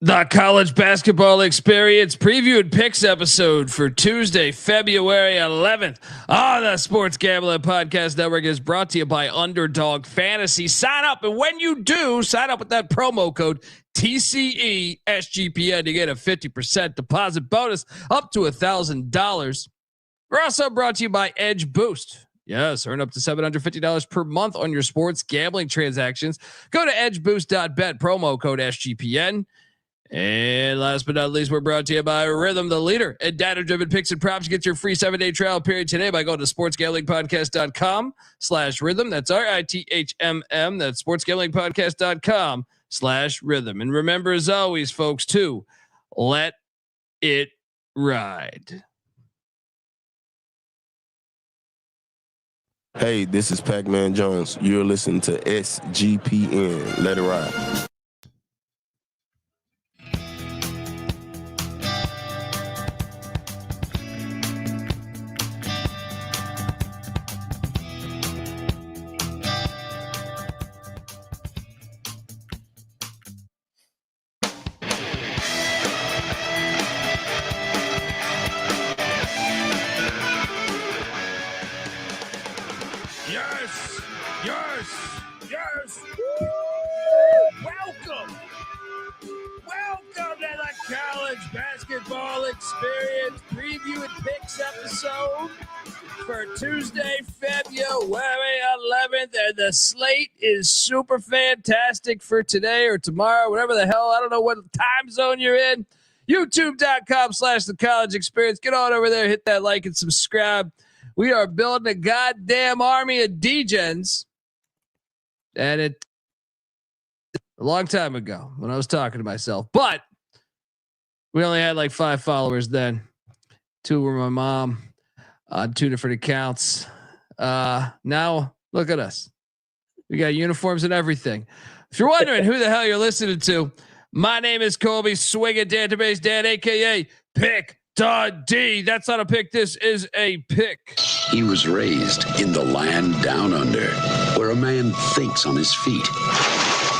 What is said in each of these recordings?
The college basketball experience preview and picks episode for Tuesday, February 11th on the Sports Gambling Podcast Network is brought to you by Underdog Fantasy. Sign up, and when you do, sign up with that promo code TCESGPN to get a 50% deposit bonus up to $1,000. We're also brought to you by Edge Boost. Yes, earn up to $750 per month on your sports gambling transactions. Go to edgeboost.bet, promo code SGPN. And last but not least, we're brought to you by Rhythm, the leader in data-driven picks and props. Get your free 7-day trial period today by going to sportsgamblingpodcast.com/rhythm. That's RITHMM. That's sportsgamblingpodcast.com/rhythm. And remember, as always, folks, to let it ride. Hey, this is Pac-Man Jones. You're listening to SGPN. Let it ride. Welcome to the college basketball experience preview and picks episode for Tuesday, February 11th. And the slate is super fantastic for today or tomorrow, whatever the hell. I don't know what time zone you're in. YouTube.com/the college experience. Get on over there, hit that like and subscribe. We are building a goddamn army of degens. And it a long time ago when I was talking to myself, but we only had like 5 followers then. 2 were my mom on 2 different accounts. Now look at us. We got uniforms and everything. If you're wondering who the hell you're listening to, my name is Colby Swinging Database Dan, AKA Pick D. That's not a pick. This is a pick. He was raised in the land down under, where a man thinks on his feet,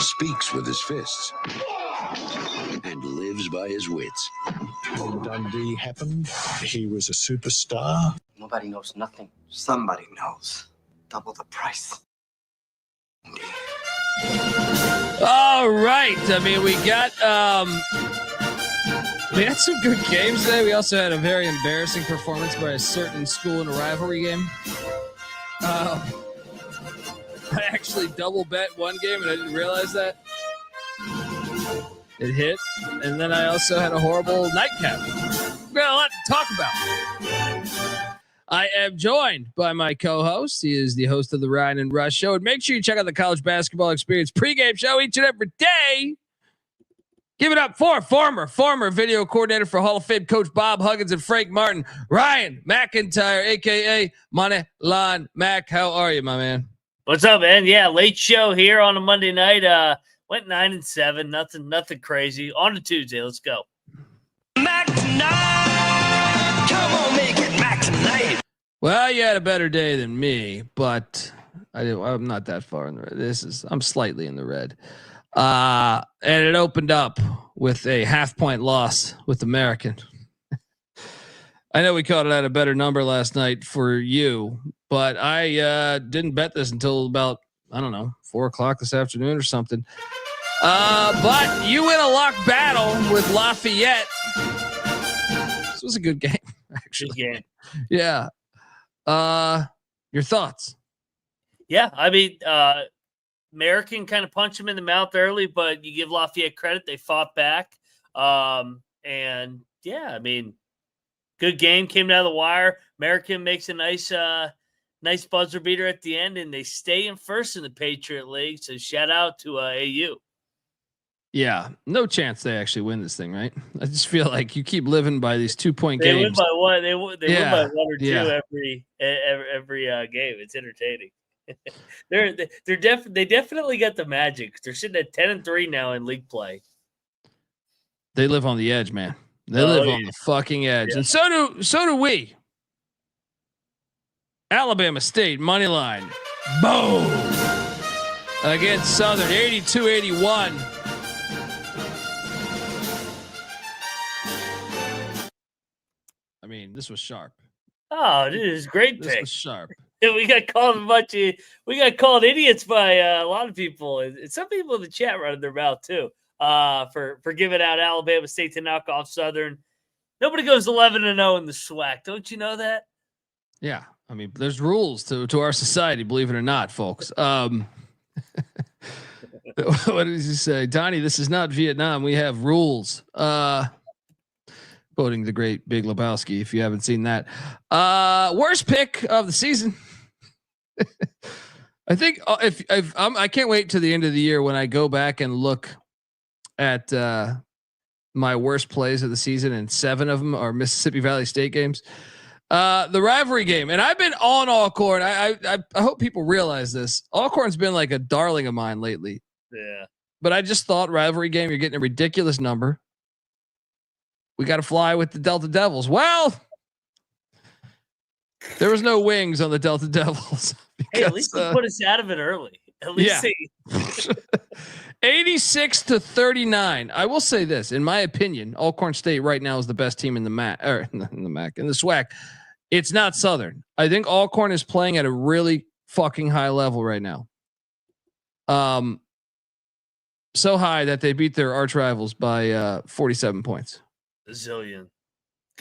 speaks with his fists, and lives by his wits. When Dundee happened, he was a superstar. Nobody knows nothing. Somebody knows. Double the price. All right. I mean, we had some good games today. We also had a very embarrassing performance by a certain school in a rivalry game. I actually double bet one game and I didn't realize that. It hit. And then I also had a horrible nightcap. We got a lot to talk about. I am joined by my co-host. He is the host of the Ryan and Rush Show. And make sure you check out the College Basketball Experience pregame show each and every day. Give it up for former video coordinator for Hall of Fame coach Bob Huggins and Frank Martin, Ryan McIntyre, a.k.a. Moneyline Mac. How are you, my man? What's up, man? Yeah, late show here on a Monday night. Went 9-7, nothing crazy. On to Tuesday, let's go. Mac tonight. Come on, make it Mac tonight. Well, you had a better day than me, but I'm not that far in the red. I'm slightly in the red. And it opened up with a 0.5-point loss with American. I know we called it at a better number last night for you, but I didn't bet this until about, 4:00 this afternoon or something. But you win a lock battle with Lafayette. This was a good game, actually. Good game. Yeah. Your thoughts? Yeah, I mean, American kind of punched him in the mouth early, but you give Lafayette credit. They fought back. And yeah, I mean, good game, came down the wire. American makes a nice buzzer beater at the end, and they stay in first in the Patriot League. So shout out to AU. Yeah, no chance they actually win this thing, right? I just feel like you keep living by these 2-point games. They win by one. They win by 1 or 2 every game. It's entertaining. They definitely got the magic. They're sitting at 10-3 now in league play. They live on the edge, man. They live on the fucking edge, and so do we. Alabama State money line, boom, against Southern, 82-81. This was sharp. Oh, dude, it's a great This pick. was sharp. We got called we got called idiots by a lot of people, and some people in the chat running their mouth too. For giving out Alabama State to knock off Southern. Nobody goes 11-0 in the SWAC. Don't you know that? Yeah, I mean, there's rules to our society, believe it or not, folks. What did he say, Donnie? This is not Vietnam. We have rules. Quoting the great Big Lebowski, if you haven't seen that. Worst pick of the season. I think if I can't wait to the end of the year when I go back and look at my worst plays of the season, and 7 of them are Mississippi Valley State games. The rivalry game, and I've been on Alcorn. I hope people realize this. Alcorn's been like a darling of mine lately. Yeah. But I just thought rivalry game, you're getting a ridiculous number. We got to fly with the Delta Devils. Well, there was no wings on the Delta Devils. Because, hey, at least he put us out of it early. At least 86-39. I will say this, in my opinion, Alcorn State right now is the best team in the MAC, or in the SWAC. It's not Southern. I think Alcorn is playing at a really fucking high level right now. So high that they beat their arch rivals by 47 points. A zillion.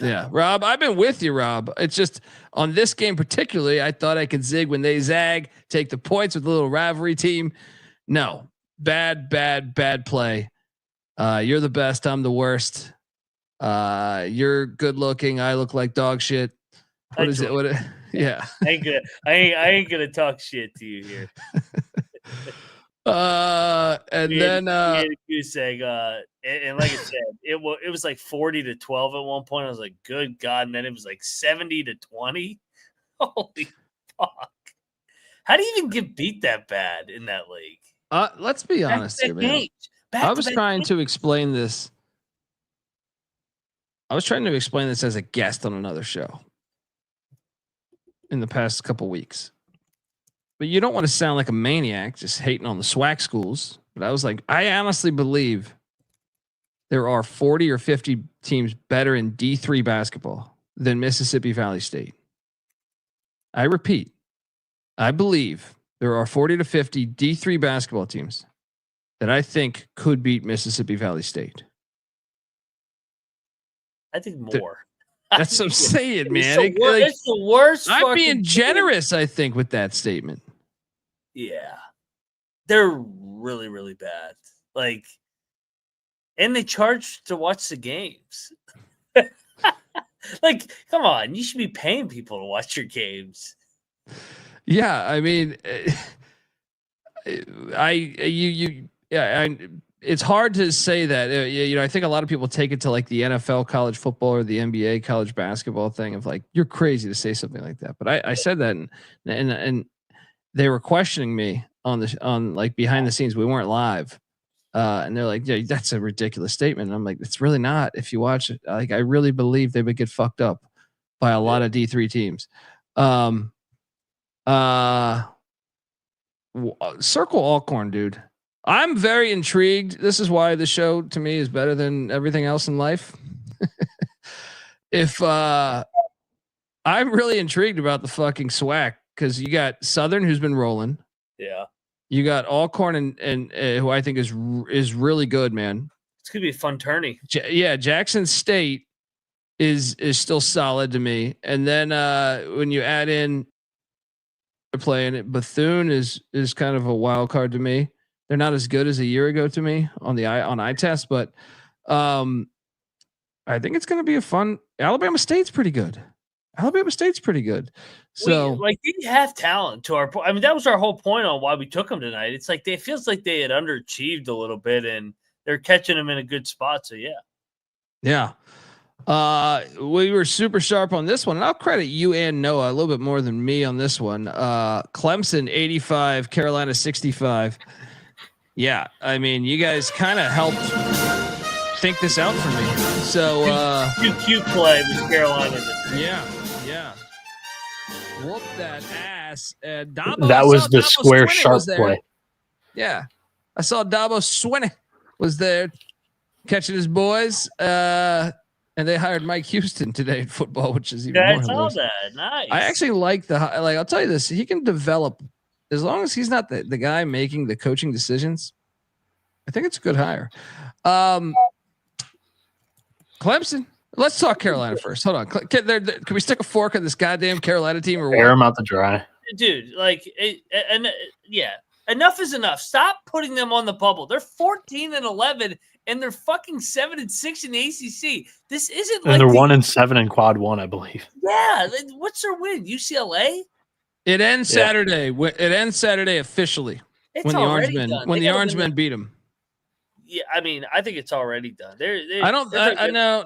Yeah, Rob, I've been with you, Rob. It's just on this game particularly, I thought I could zig when they zag, take the points with a little rivalry team. No, bad play. You're the best. I'm the worst. You're good looking. I look like dog shit. What is it? What? Yeah. I ain't gonna talk shit to you here. And like I said, it was like 40-12 at one point. I was like, good God. And then it was like 70-20. Holy fuck. How do you even get beat that bad in that league? Let's be honest here, man. I was trying to explain this. I was trying to explain this as a guest on another show in the past couple weeks. But you don't want to sound like a maniac just hating on the SWAC schools. But I was like, I honestly believe there are 40 or 50 teams better in D3 basketball than Mississippi Valley State. I repeat, I believe there are 40 to 50 D3 basketball teams that I think could beat Mississippi Valley State. I think more. That's what I'm saying, man. It's the worst. I'm being generous, I think, with that statement. Yeah. They're really, really bad. Like, and they charge to watch the games. Like, come on. You should be paying people to watch your games. Yeah. I mean, it's hard to say that, I think a lot of people take it to like the NFL college football or the NBA college basketball thing of like, you're crazy to say something like that. But I said that and they were questioning me on like behind the scenes. We weren't live. And they're like, yeah, that's a ridiculous statement. And I'm like, it's really not. If you watch it, like, I really believe they would get fucked up by a lot of D3 teams. Circle Alcorn, dude. I'm very intrigued. This is why the show to me is better than everything else in life. I'm really intrigued about the fucking SWAC because you got Southern, who's been rolling. Yeah. You got Alcorn and who I think is really good, man. It's gonna be a fun tourney. Jackson State is still solid to me, and then when you add in playing it, Bethune is kind of a wild card to me. They're not as good as a year ago to me on eye test, but I think it's going to be a fun. Alabama State's pretty good. So they have talent to our point. I mean, that was our whole point on why we took them tonight. It's like it feels like they had underachieved a little bit and they're catching them in a good spot. So yeah. We were super sharp on this one, and I'll credit you and Noah a little bit more than me on this one. Clemson 85, Carolina 65. Yeah, I mean, you guys kind of helped think this out for me. So cute play with Carolina. Yeah. Whoop that ass. Dabo, that was the Dabo square Swinney sharp play. Yeah, I saw Dabo Swinney was there catching his boys. And they hired Mike Houston today in football, which is even Yeah, more I saw hilarious. that. Nice. I actually like I'll tell you this. He can develop as long as he's not the guy making the coaching decisions. I think it's a good hire. Clemson. Let's talk Carolina first. Hold on. Can we stick a fork in this goddamn Carolina team or what? Air them out to dry. Dude, yeah. Enough is enough. Stop putting them on the bubble. They're 14-11, and they're fucking 7-6 in the ACC. This isn't and they're 1-7 in quad one, I believe. Yeah. What's their win? UCLA? It ends Saturday. It ends Saturday officially when the Orangemen beat them. Yeah, I mean, I think it's already done. I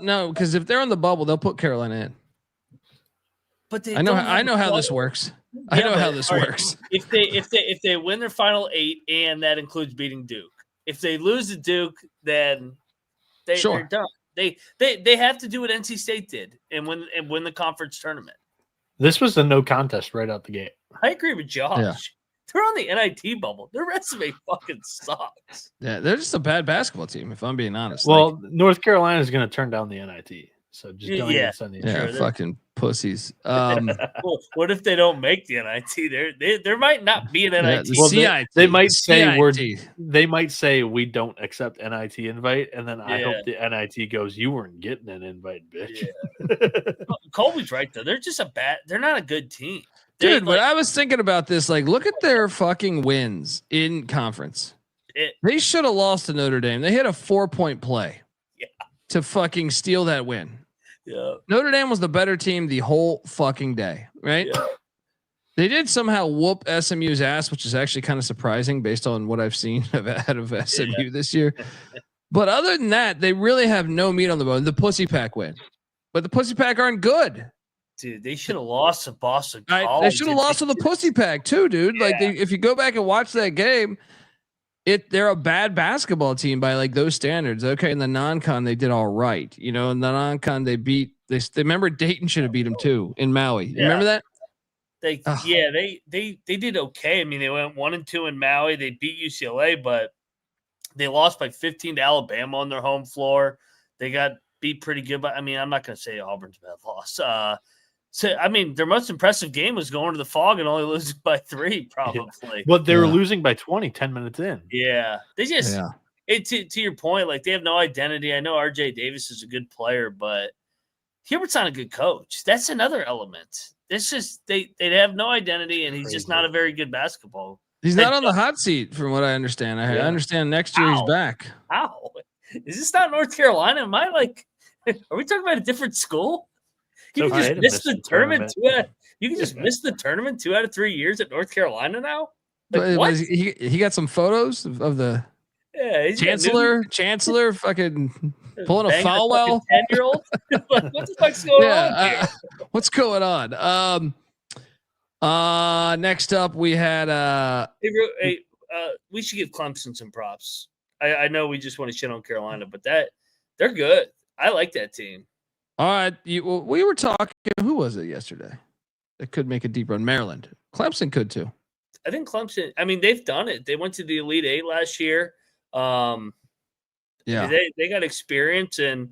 know because if they're on the bubble, they'll put Carolina in. But I know how this works. I know how this works. If they win their final 8, and that includes beating Duke. If they lose to Duke, then they're done. They have to do what NC State did and win the conference tournament. This was a no contest right out the gate. I agree with Josh. Yeah. They're on the NIT bubble. Their resume fucking sucks. Yeah, they're just a bad basketball team, if I'm being honest. Well, North Carolina is going to turn down the NIT. So just don't even send the insurance. Fucking pussies. Well, what if they don't make the NIT? There might not be an NIT. They might say we don't accept NIT invite, and then I hope the NIT goes, you weren't getting an invite, bitch. Yeah. Colby's right though. They're not a good team. Dude, when I was thinking about this, look at their fucking wins in conference. They should have lost to Notre Dame. They hit a 4-point play to fucking steal that win. Yeah. Notre Dame was the better team the whole fucking day, right? Yeah. They did somehow whoop SMU's ass, which is actually kind of surprising based on what I've seen out of SMU this year. But other than that, they really have no meat on the bone. The Pussy Pack win. But the Pussy Pack aren't good. Dude, they should have lost to Boston College. They should have lost to the Pussy Pack too, dude. Yeah. If you go back and watch that game, they're a bad basketball team by those standards. Okay, in the non-con they did all right. In the non-con they remember Dayton should have beat them too in Maui. You remember that? They did okay. I mean, they went 1-2 in Maui. They beat UCLA, but they lost by 15 to Alabama on their home floor. They got beat pretty good, but I mean, I'm not going to say Auburn's a bad loss. So, I mean, their most impressive game was going to the Fog and only losing by 3, probably. Yeah. Well, they were losing by 20, 10 minutes in. Yeah. They just, to your point, they have no identity. I know RJ Davis is a good player, but Hubert's not a good coach. That's another element. It's just, they have no identity, and he's just not a very good basketball. He's not on the hot seat, from what I understand. I understand next year he's back. How? Is this not North Carolina? Am I are we talking about a different school? You can just miss the tournament. You can just miss the tournament 2 out of 3 years at North Carolina now. What? He got some photos of the chancellor fucking pulling a foul well. 10-year-old. What the fuck's going on here? What's going on? Next up we had we should give Clemson some props. I know we just want to shit on Carolina, but they're good. I like that team. All right, we were talking. Who was it yesterday that could make a deep run? Maryland. Clemson could too. I think Clemson. I mean, they've done it. They went to the Elite 8 last year. They got experience, and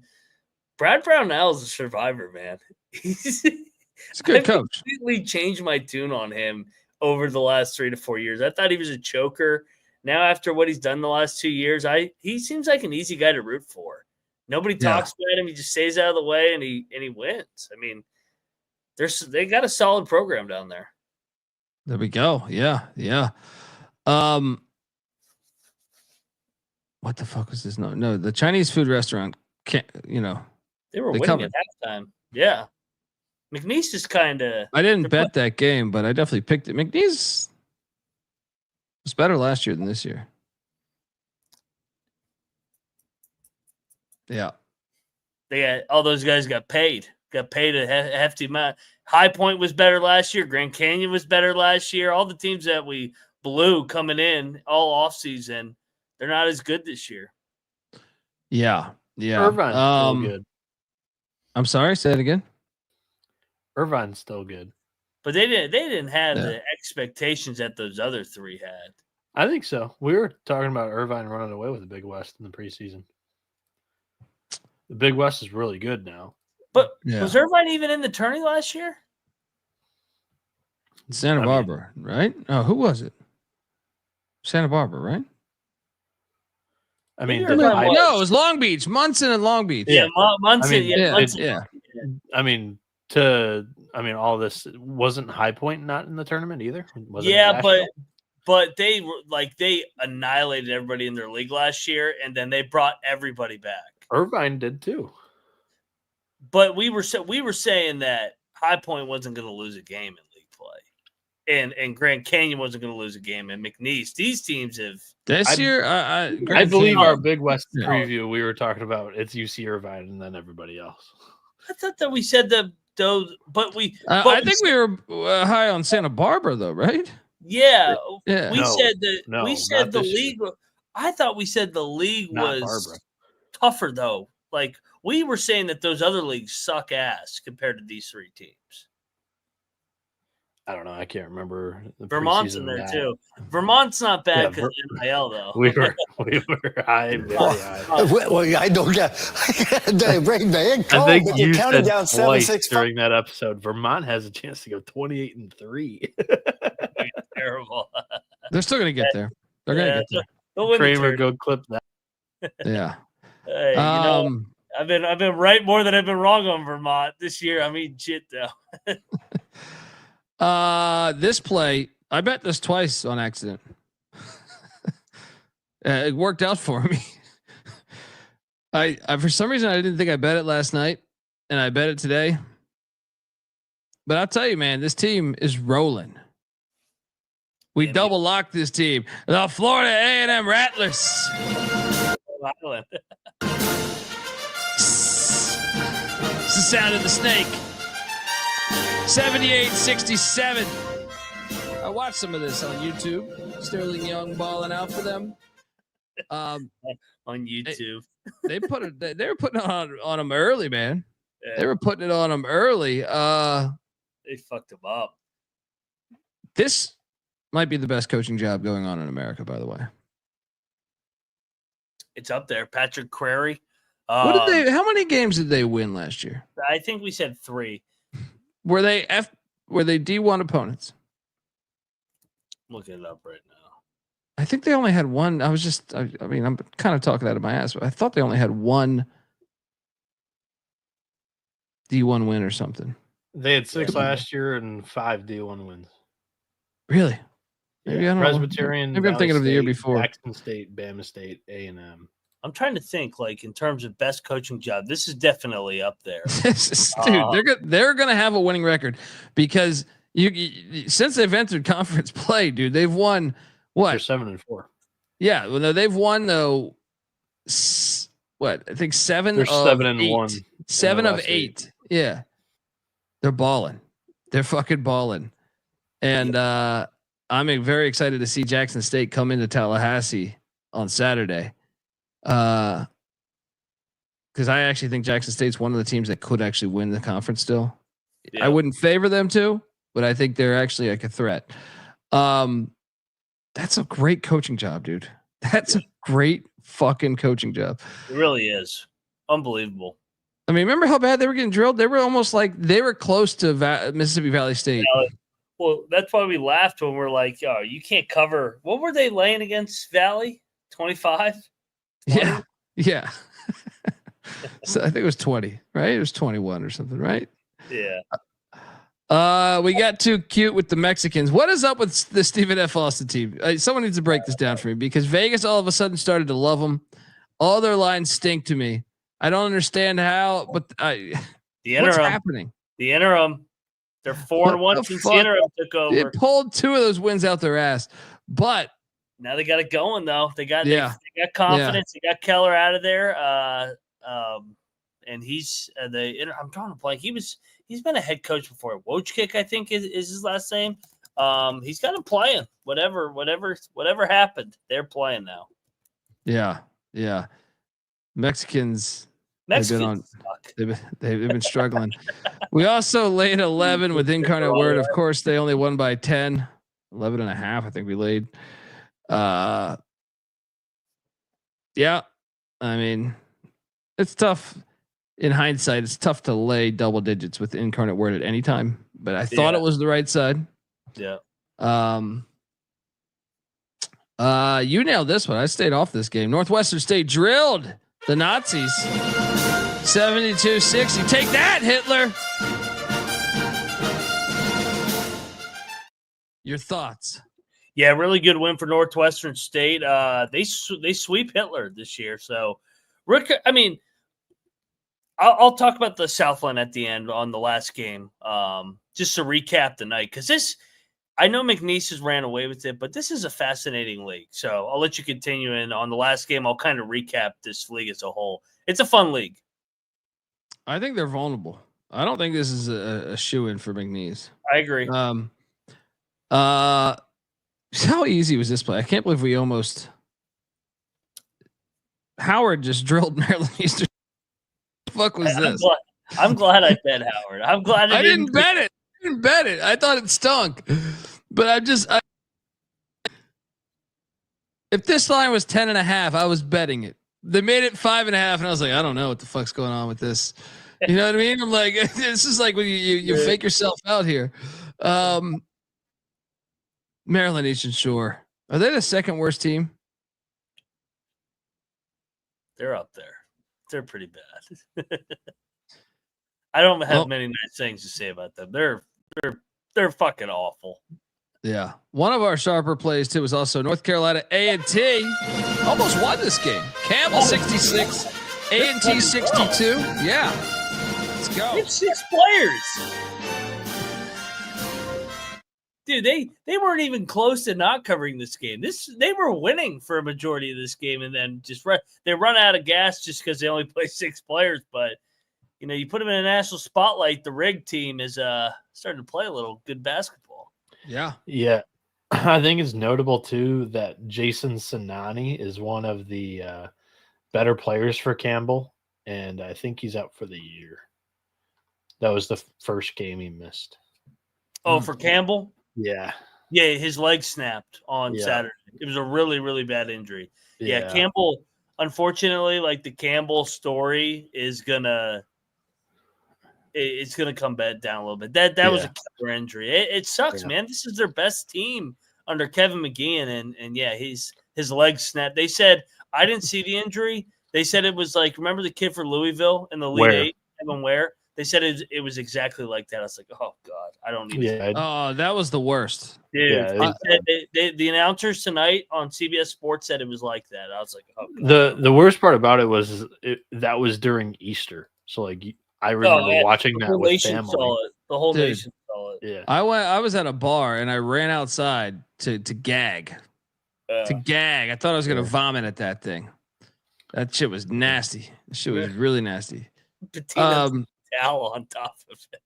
Brad Brownell is a survivor, man. He's a good coach. Completely changed my tune on him over the last 3 to 4 years. I thought he was a choker. Now, after what he's done the last 2 years, he seems like an easy guy to root for. Nobody talks about him. He just stays out of the way, and he wins. I mean, they got a solid program down there. There we go. Yeah. What the fuck was this? No, the Chinese food restaurant can't. They were winning at halftime. Yeah, McNeese is kind of. I didn't bet that game, but I definitely picked it. McNeese was better last year than this year. Yeah. All those guys got paid a hefty amount. High Point was better last year. Grand Canyon was better last year. All the teams that we blew coming in all offseason, they're not as good this year. Yeah. Irvine's still good. I'm sorry, say it again. Irvine's still good. But they didn't have the expectations that those other 3 had. I think so. We were talking about Irvine running away with the Big West in the preseason. The Big West is really good now. But was Irvine even in the tourney last year? Santa Barbara, right? Oh, who was it? Santa Barbara, right? I mean, no, it was Long Beach, Munson and Long Beach. Yeah, Munson. All this wasn't High Point not in the tournament either. But they were they annihilated everybody in their league last year, and then they brought everybody back. Irvine did too. But we were saying that High Point wasn't going to lose a game in league play, and Grand Canyon wasn't going to lose a game, and McNeese. These teams have this year. I believe our Big West preview we were talking about it's UC Irvine and then everybody else. I thought that we said those, but we. I think we were high on Santa Barbara though, right? Yeah. We said the league. I thought we said the league was tougher though. Like we were saying that those other leagues suck ass compared to these three teams. I don't know. I can't remember. Vermont's in there too. Vermont's not bad because of NIL though. We were high, very high. Well, I don't get man. I think you said down 7-6 during that episode. Vermont has a chance to go 28-3. Terrible. They're still gonna get there. They're gonna get there. Kramer, go clip that. Yeah. Hey, I've been right more than I've been wrong on Vermont this year. I mean, shit though. This play, I bet this twice on accident. It worked out for me. I for some reason I didn't think I bet it last night, and I bet it today. But I'll tell you, man, this team is rolling. We double locked this team, the Florida A&M Rattlers. It's the sound of the snake. 78-67. I watched some of this on YouTube. Sterling Young balling out for them. On YouTube, they put it. They were putting it on them early, man. Yeah. They were putting it on them early. They fucked them up. This might be the best coaching job going on in America, by the way. It's up there. Patrick Crary. What did they? How many games did they win last year? I think we said 3. Were they D1 opponents? Looking it up right now. I think they only had one. I mean, I'm kind of talking out of my ass, but I thought they only had one D1 win or something. They had 6 last year and 5 D1 wins. Really? Maybe I don't Presbyterian. Maybe I'm thinking of the year before. Jackson State, Bama State, A&M. I'm trying to think, in terms of best coaching job, this is definitely up there. Dude, they're gonna have a winning record because you since they've entered conference play, dude, they've won what? They're 7-4. Yeah, well, no, they've won though. What I think 7. They're 7-1. 7 of 8. 8. Yeah, they're balling. They're fucking balling, and I'm very excited to see Jackson State come into Tallahassee on Saturday. Because I actually think Jackson State's one of the teams that could actually win the conference still. Yeah. I wouldn't favor them to, but I think they're actually like a threat. That's a great coaching job, dude. That's a great fucking coaching job. It really is. Unbelievable. I mean, remember how bad they were getting drilled? They were almost like they were close to Mississippi Valley State. Well, that's why we laughed when we're like, "Oh, you can't cover." What were they laying against Valley? 25. 20? Yeah. So I think it was 20, right? It was 21 or something, right? Yeah. We got too cute with the Mexicans. What is up with the Stephen F. Austin team? Someone needs to break this down for me because Vegas all of a sudden started to love them. All their lines stink to me. I don't understand how, but what's happening? The interim. They're 4-1 since the interim took over. It pulled 2 of those wins out their ass, but. Now they got it going though. They got confidence. They got Keller out of there. And he's I'm drawing a blank. He's been a head coach before. Wojcik, I think is his last name. He's got him playing. Whatever happened, they're playing now. Yeah. Mexicans they've been struggling. We also laid 11 with Incarnate Word. Of course, they only won by 10, 11 and a half. I think we laid. Yeah, I mean, it's tough. in hindsight, it's tough to lay double digits with Incarnate Word at any time, but I thought it was the right side. Yeah. You nailed this one. I stayed off this game. Northwestern State drilled the Nazis 72-60. Take that, Hitler. Your thoughts? Yeah, really good win for Northwestern State. They sweep Hitler this year. So, Rick, I mean, I'll talk about the Southland at the end on the last game. Just to recap the night, because this, I know McNeese has ran away with it, but this is a fascinating league. So I'll let you continue. And on the last game, I'll kind of recap this league as a whole. It's a fun league. I think they're vulnerable. I don't think this is a shoe-in for McNeese. I agree. How easy was this play? I can't believe we almost. Howard just drilled Maryland Eastern. What the fuck was this? I'm glad I bet Howard. I'm glad I didn't bet it. I thought it stunk, but if this line was 10.5, I was betting it. They made it 5.5, and I was like, I don't know what the fuck's going on with this. You know what I mean? I'm like, this is like when you fake yourself out here. Maryland Eastern Shore, are they the second worst team? They're up there. They're pretty bad. I don't have many nice things to say about them. They're fucking awful. Yeah. One of our sharper plays too was also North Carolina A&T. Almost won this game. Campbell 66, A&T 62. Yeah. Let's go. They have 6 players. Dude, they weren't even close to not covering this game. They were winning for a majority of this game, and then just they run out of gas just because they only play 6 players. But you know, you put them in a national spotlight. The Rig team is starting to play a little good basketball. Yeah. I think it's notable too that Jason Sinani is one of the better players for Campbell, and I think he's out for the year. That was the first game he missed. Oh, for Campbell? Yeah. Yeah, his leg snapped on Saturday. It was a really, really bad injury. Yeah, Campbell, unfortunately, like the Campbell story is it's gonna come back down a little bit. That was a killer injury. It sucks, man. This is their best team under Kevin McGeehan, and his leg snapped. They said, I didn't see the injury. They said it was like, remember the kid for Louisville in the Elite Eight, Evan Ware? They said it was exactly like that. I was like, oh God, I don't need to. Oh, that was the worst. Dude, the announcers tonight on CBS Sports said it was like that. I was like, oh God. The worst part about it was that was during Easter. So like I remember watching that with family. The whole nation saw it. Yeah. I was at a bar and I ran outside to gag. To gag. I thought I was gonna vomit at that thing. That shit was nasty. That shit was really nasty. Towel on top of it.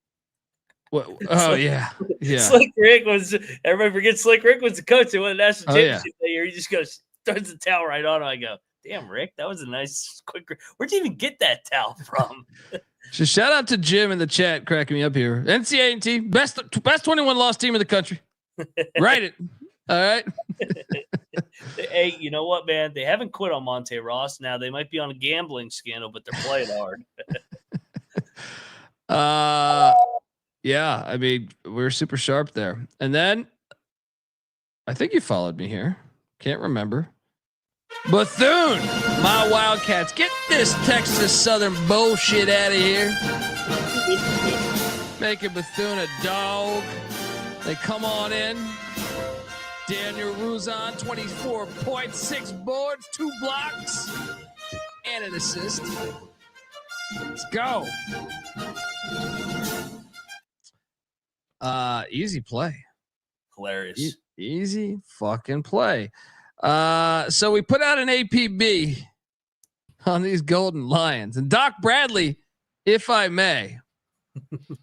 What? Oh yeah. Slick Rick was. Everybody forgets Slick Rick was the coach. They won the national championship that year. He just throws the towel right on him. I go, damn, Rick, that was a nice quick. Where'd you even get that towel from? So shout out to Jim in the chat, cracking me up here. NCAA&T, best 21 loss team in the country. Write it. All right. Hey, you know what, man? They haven't quit on Monte Ross. Now they might be on a gambling scandal, but they're playing hard. Yeah, I mean, we're super sharp there. And then I think you followed me here. Can't remember. Bethune, my Wildcats, get this Texas Southern bullshit out of here. Making Bethune a dog. They come on in. Daniel Ruzon, 24 points, 6 boards, 2 blocks, and an assist. Let's go. Easy play. Hilarious. Easy fucking play. So we put out an APB on these Golden Lions. And Doc Bradley, if I may. Do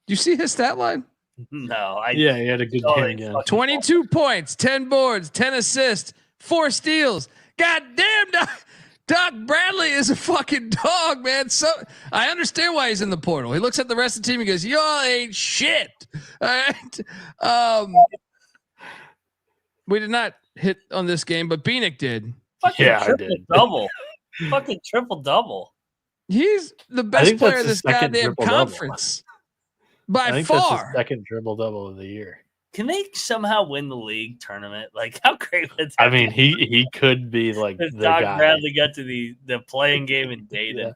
you see his stat line? No. He had a good game. Yeah. 22 points, 10 boards, 10 assists, 4 steals. God damn, Doc Bradley is a fucking dog, man. So I understand why he's in the portal. He looks at the rest of the team and goes, y'all ain't shit. All right. We did not hit on this game, but Bieniek did. Fucking triple double. Fucking triple double. He's the best player in this goddamn conference by far. That's his second triple double of the year. Can they somehow win the league tournament? Like, how great would that I mean, he could be like the Doc guy. Bradley got to the playing game in Dayton.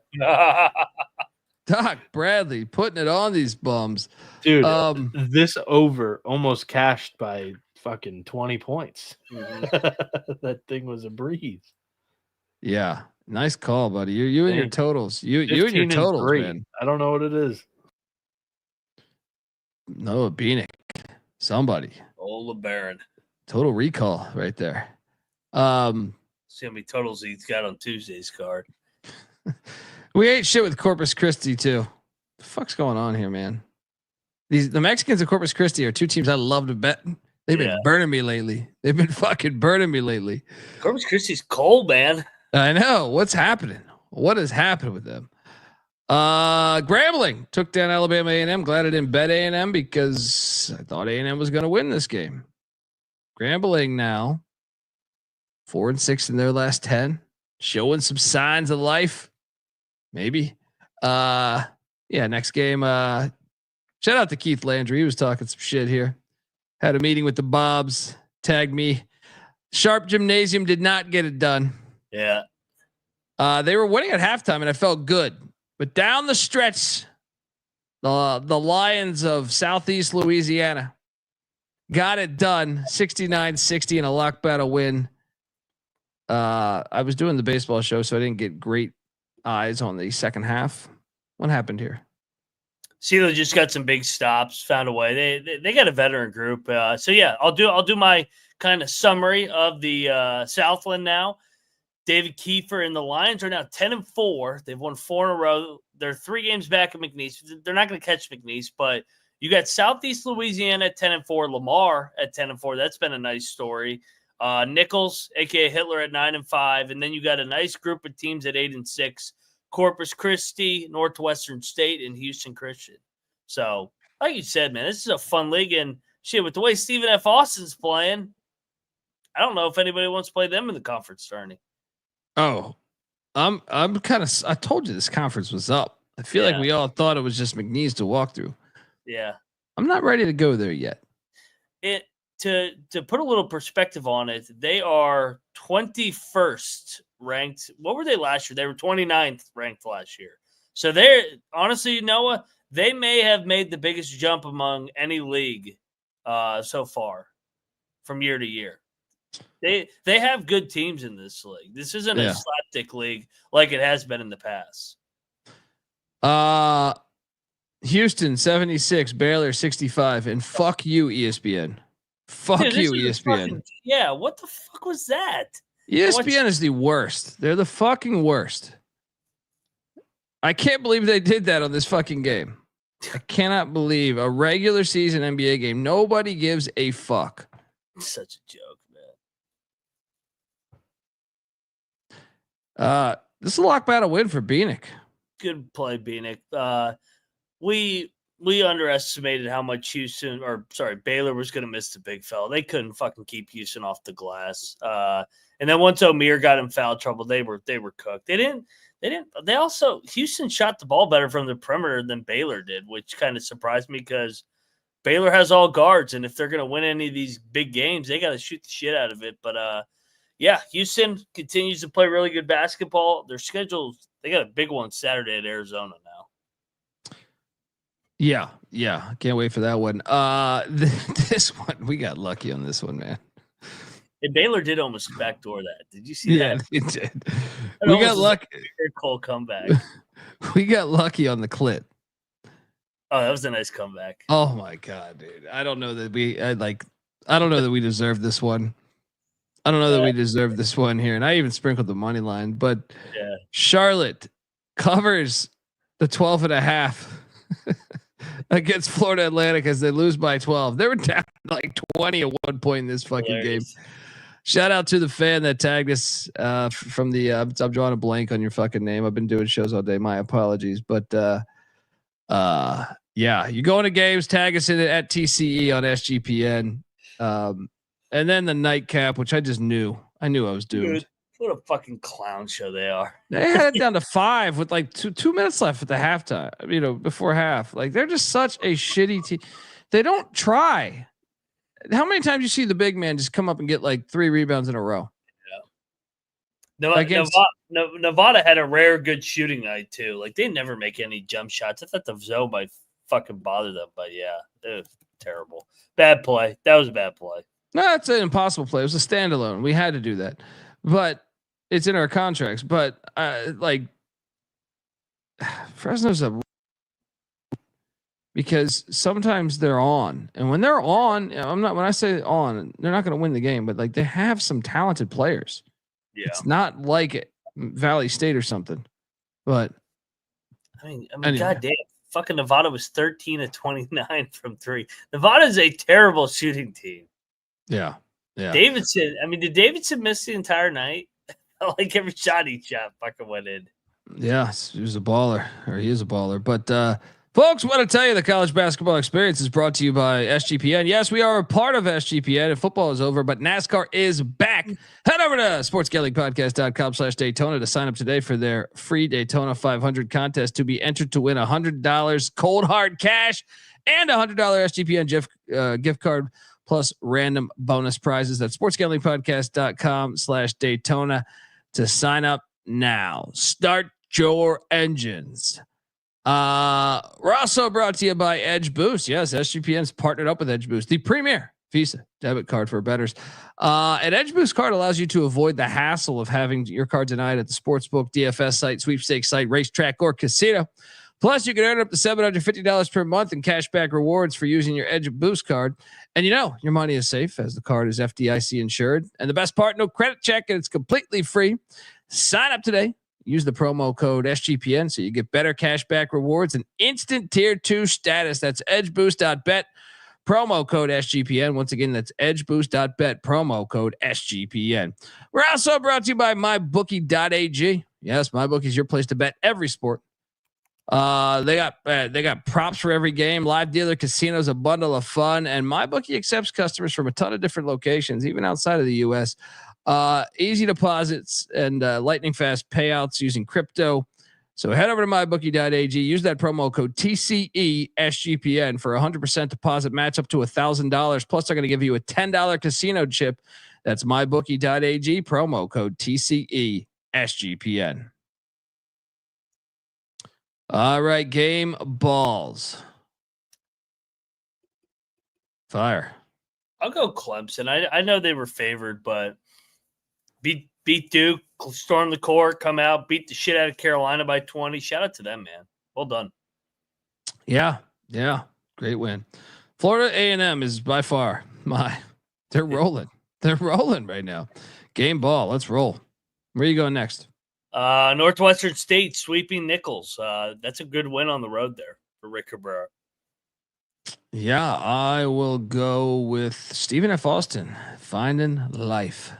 Doc Bradley putting it on these bums. Dude, this over almost cashed by fucking 20 points. That thing was a breeze. Yeah. Nice call, buddy. You and your totals. You and your totals, man. I don't know what it is. Noah Bieniek. Somebody. Old LeBaron. Total recall right there. See how many totals he's got on Tuesday's card. We ate shit with Corpus Christi too. The fuck's going on here, man? The Mexicans and Corpus Christi are two teams I love to bet. They've been burning me lately. They've been fucking burning me lately. Corpus Christi's cold, man. I know. What's happening? What has happened with them? Grambling took down Alabama A&M. Glad I didn't bet A&M because I thought A&M was going to win this game. Grambling now 4-6 in their last 10, showing some signs of life. Maybe. Next game. Shout out to Keith Landry. He was talking some shit here. Had a meeting with the Bobs. Tagged me. Sharp Gymnasium did not get it done. Yeah. They were winning at halftime, and I felt good. But down the stretch, the Lions of Southeast Louisiana got it done, 69-60 in a lock battle win. I was doing the baseball show, so I didn't get great eyes on the second half. What happened here? CeeLo just got some big stops, found a way. They got a veteran group. I'll do my kind of summary of the Southland now. David Kiefer and the Lions are now 10-4. They've won 4 in a row. They're 3 games back at McNeese. They're not going to catch McNeese, but you got Southeast Louisiana at 10-4, Lamar at 10-4. That's been a nice story. Nichols, aka Hitler, at 9-5, and then you got a nice group of teams at 8-6. Corpus Christi, Northwestern State, and Houston Christian. So, like you said, man, this is a fun league, and shit, with the way Stephen F. Austin's playing, I don't know if anybody wants to play them in the conference tourney. Oh, I'm kind of. I told you this conference was up. I feel like we all thought it was just McNeese to walk through. Yeah, I'm not ready to go there yet. To put a little perspective on it, they are 21st ranked. What were they last year? They were 29th ranked last year. So they're honestly, Noah, they may have made the biggest jump among any league so far from year to year. They have good teams in this league. This isn't a slapdick league like it has been in the past. Houston 76, Baylor 65, and fuck you, ESPN. Fuck you, ESPN. What the fuck was that? ESPN is the worst. They're the fucking worst. I can't believe they did that on this fucking game. I cannot believe a regular season NBA game. Nobody gives a fuck. Such a joke, man. This is a lock battle win for Bieniek. Good play, Bieniek. We underestimated how much Baylor was going to miss the big fella. They couldn't fucking keep Houston off the glass. And then once O'Meara got in foul trouble, they were cooked. They also, Houston shot the ball better from the perimeter than Baylor did, which kind of surprised me because Baylor has all guards. And if they're going to win any of these big games, they got to shoot the shit out of it. But Houston continues to play really good basketball. Their schedule, they got a big one Saturday at Arizona now. Yeah. Can't wait for that one. This one, we got lucky on this one, man. And Baylor did almost backdoor that. Did you see that? Yeah, it did. We got lucky. Cold comeback. We got lucky on the clit. Oh, that was a nice comeback. Oh my god, dude! I don't know that we deserve this one. I don't know that we deserve this one here, and I even sprinkled the money line. But Charlotte covers the 12.5 against Florida Atlantic as they lose by 12. They were down like 20 at one point in this fucking game. Shout out to the fan that tagged us from the. I'm drawing a blank on your fucking name. I've been doing shows all day. My apologies, but you go into games, tag us in it at TCE on SGPN, and then the nightcap, which I just knew. I knew I was doomed. What a fucking clown show they are. They had it down to 5 with like 2 minutes left at the halftime. Before half. Like they're just such a shitty team. They don't try. How many times you see the big man just come up and get like 3 rebounds in a row? Nevada had a rare good shooting night too. Like they never make any jump shots. I thought the zone might fucking bother them, but yeah, it was terrible. Bad play. That was a bad play. No, that's an impossible play. It was a standalone. We had to do that, but it's in our contracts. But like Fresno's because sometimes they're on, and when they're on, when I say on, they're not going to win the game, but like they have some talented players. Yeah. It's not like Valley State or something, but I mean, anyway. Goddamn, fucking Nevada was 13 of 29 from 3. Nevada's a terrible shooting team. Yeah. Davidson. I mean, did Davidson miss the entire night? Like every shot he shot fucking went in. Yeah, he was a baller, or he is a baller. But folks, want to tell you the college basketball experience is brought to you by SGPN. Yes, we are a part of SGPN, and football is over, but NASCAR is back. Head over to sportsgamblingpodcast.com/Daytona to sign up today for their free Daytona 500 contest to be entered to win $100 cold hard cash and $100 SGPN gift card plus random bonus prizes. That's sportsgamblingpodcast.com/Daytona to sign up now. Start your engines. We're also brought to you by Edge Boost. Yes, SGPN's partnered up with Edge Boost, the premier Visa debit card for bettors. An Edge Boost card allows you to avoid the hassle of having your card denied at the sportsbook, DFS site, sweepstakes site, racetrack, or casino. Plus, you can earn up to $750 per month in cashback rewards for using your Edge Boost card. And your money is safe as the card is FDIC insured. And the best part, no credit check, and it's completely free. Sign up today. Use the promo code SGPN so you get better cashback rewards and instant tier 2 status. That's edgeboost.bet, promo code SGPN. Once again, that's edgeboost.bet, promo code SGPN. We're also brought to you by mybookie.ag. Yes, MyBookie is your place to bet every sport. They got props for every game, live dealer casinos, a bundle of fun, and MyBookie accepts customers from a ton of different locations, even outside of the U.S. Easy deposits and lightning fast payouts using crypto. So head over to mybookie.ag. Use that promo code TCESGPN for 100% deposit match up to $1,000. Plus, they're going to give you a $10 casino chip. That's mybookie.ag, promo code TCESGPN. All right, game balls. Fire. I'll go Clemson. I know they were favored, but beat Duke, storm the court, come out, beat the shit out of Carolina by 20. Shout out to them, man. Well done. Yeah, great win. Florida A&M is by far they're rolling. They're rolling right now. Game ball. Let's roll. Where are you going next? Northwestern State sweeping Nichols. That's a good win on the road there for Rick Cabrera. Yeah, I will go with Stephen F. Austin. Finding life.